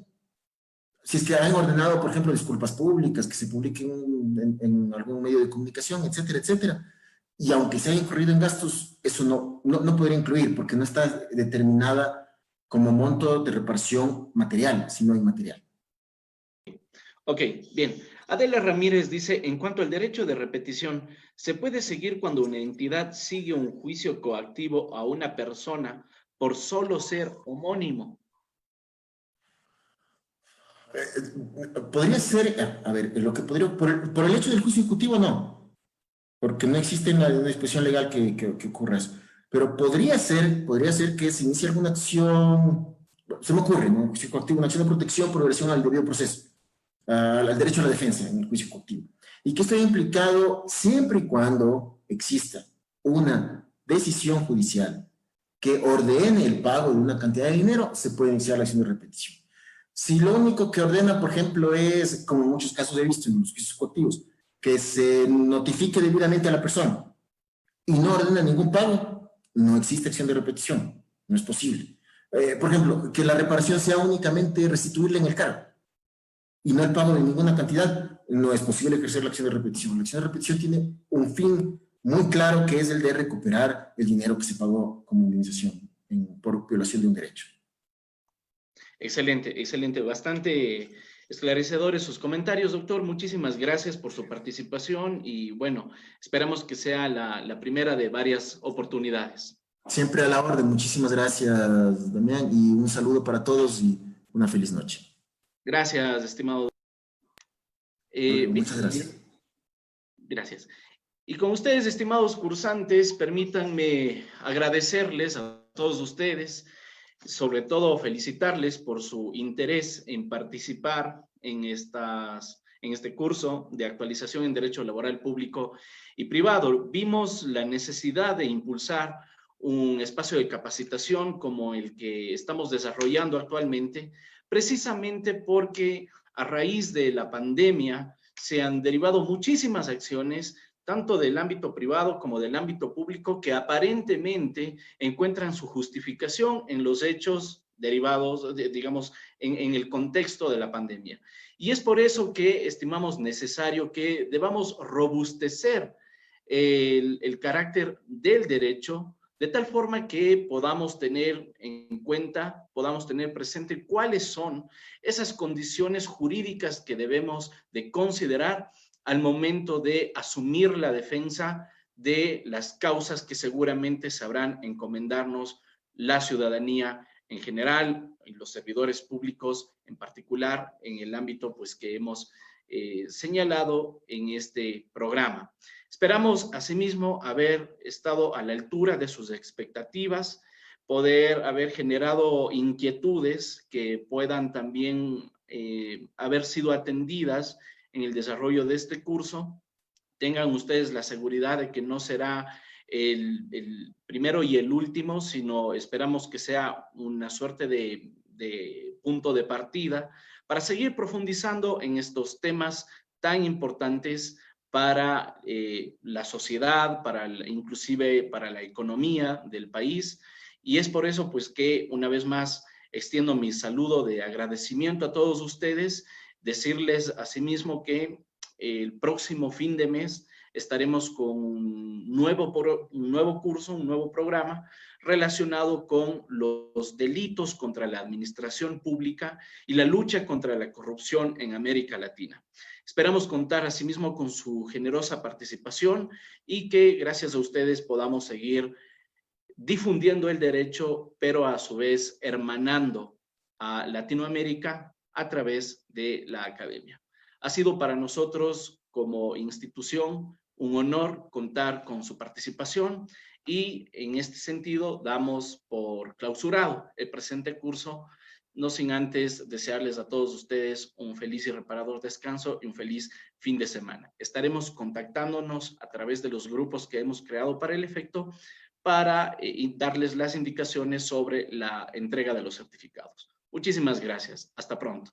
Si es que han ordenado, por ejemplo, disculpas públicas, que se publiquen en algún medio de comunicación, etcétera, etcétera. Y aunque se haya incurrido en gastos, eso no podría incluir, porque no está determinada como monto de reparación material, sino inmaterial. Ok, bien. Adela Ramírez dice, en cuanto al derecho de repetición, ¿se puede seguir cuando una entidad sigue un juicio coactivo a una persona por solo ser homónimo? Podría ser, a ver, lo que podría, por el hecho del juicio ejecutivo no, porque no existe una disposición legal que ocurra eso. Pero podría ser que se inicie alguna acción, se me ocurre, ¿no? Juicio coactivo, una acción de protección por violación al debido proceso, al derecho a la defensa en el juicio coactivo. Y que esto haya implicado siempre y cuando exista una decisión judicial que ordene el pago de una cantidad de dinero, se puede iniciar la acción de repetición. Si lo único que ordena, por ejemplo, es, como en muchos casos he visto en los juicios coactivos, que se notifique debidamente a la persona y no ordena ningún pago, no existe acción de repetición, no es posible. Por ejemplo, que la reparación sea únicamente restituirle en el cargo y no el pago de ninguna cantidad, no es posible ejercer la acción de repetición. La acción de repetición tiene un fin muy claro, que es el de recuperar el dinero que se pagó como indemnización por violación de un derecho. Excelente, excelente. Bastante esclarecedores sus comentarios, doctor. Muchísimas gracias por su participación y bueno, esperamos que sea la primera de varias oportunidades. Siempre a la orden. Muchísimas gracias, Damián, y un saludo para todos y una feliz noche. Gracias, estimado. Muchas gracias. Gracias. Y con ustedes, estimados cursantes, permítanme agradecerles a todos ustedes, sobre todo felicitarles por su interés en participar en este curso de actualización en Derecho Laboral Público y Privado. Vimos la necesidad de impulsar un espacio de capacitación como el que estamos desarrollando actualmente, precisamente porque a raíz de la pandemia se han derivado muchísimas acciones tanto del ámbito privado como del ámbito público, que aparentemente encuentran su justificación en los hechos derivados, digamos, en el contexto de la pandemia. Y es por eso que estimamos necesario que debamos robustecer el carácter del derecho, de tal forma que podamos tener en cuenta, podamos tener presente cuáles son esas condiciones jurídicas que debemos de considerar al momento de asumir la defensa de las causas que seguramente sabrán encomendarnos la ciudadanía en general y los servidores públicos en particular en el ámbito pues que hemos señalado en este programa. Esperamos asimismo haber estado a la altura de sus expectativas, poder haber generado inquietudes que puedan también haber sido atendidas en el desarrollo de este curso. Tengan ustedes la seguridad de que no será el primero y el último, sino esperamos que sea una suerte de punto de partida para seguir profundizando en estos temas tan importantes para la sociedad, inclusive para la economía del país. Y es por eso pues que una vez más extiendo mi saludo de agradecimiento a todos ustedes, decirles asimismo que el próximo fin de mes estaremos con un nuevo curso, un nuevo programa relacionado con los delitos contra la administración pública y la lucha contra la corrupción en América Latina. Esperamos contar asimismo con su generosa participación y que gracias a ustedes podamos seguir difundiendo el derecho, pero a su vez hermanando a Latinoamérica a través de la academia. Ha sido para nosotros como institución un honor contar con su participación y en este sentido damos por clausurado el presente curso, no sin antes desearles a todos ustedes un feliz y reparador descanso y un feliz fin de semana. Estaremos contactándonos a través de los grupos que hemos creado para el efecto para darles las indicaciones sobre la entrega de los certificados. Muchísimas gracias. Hasta pronto.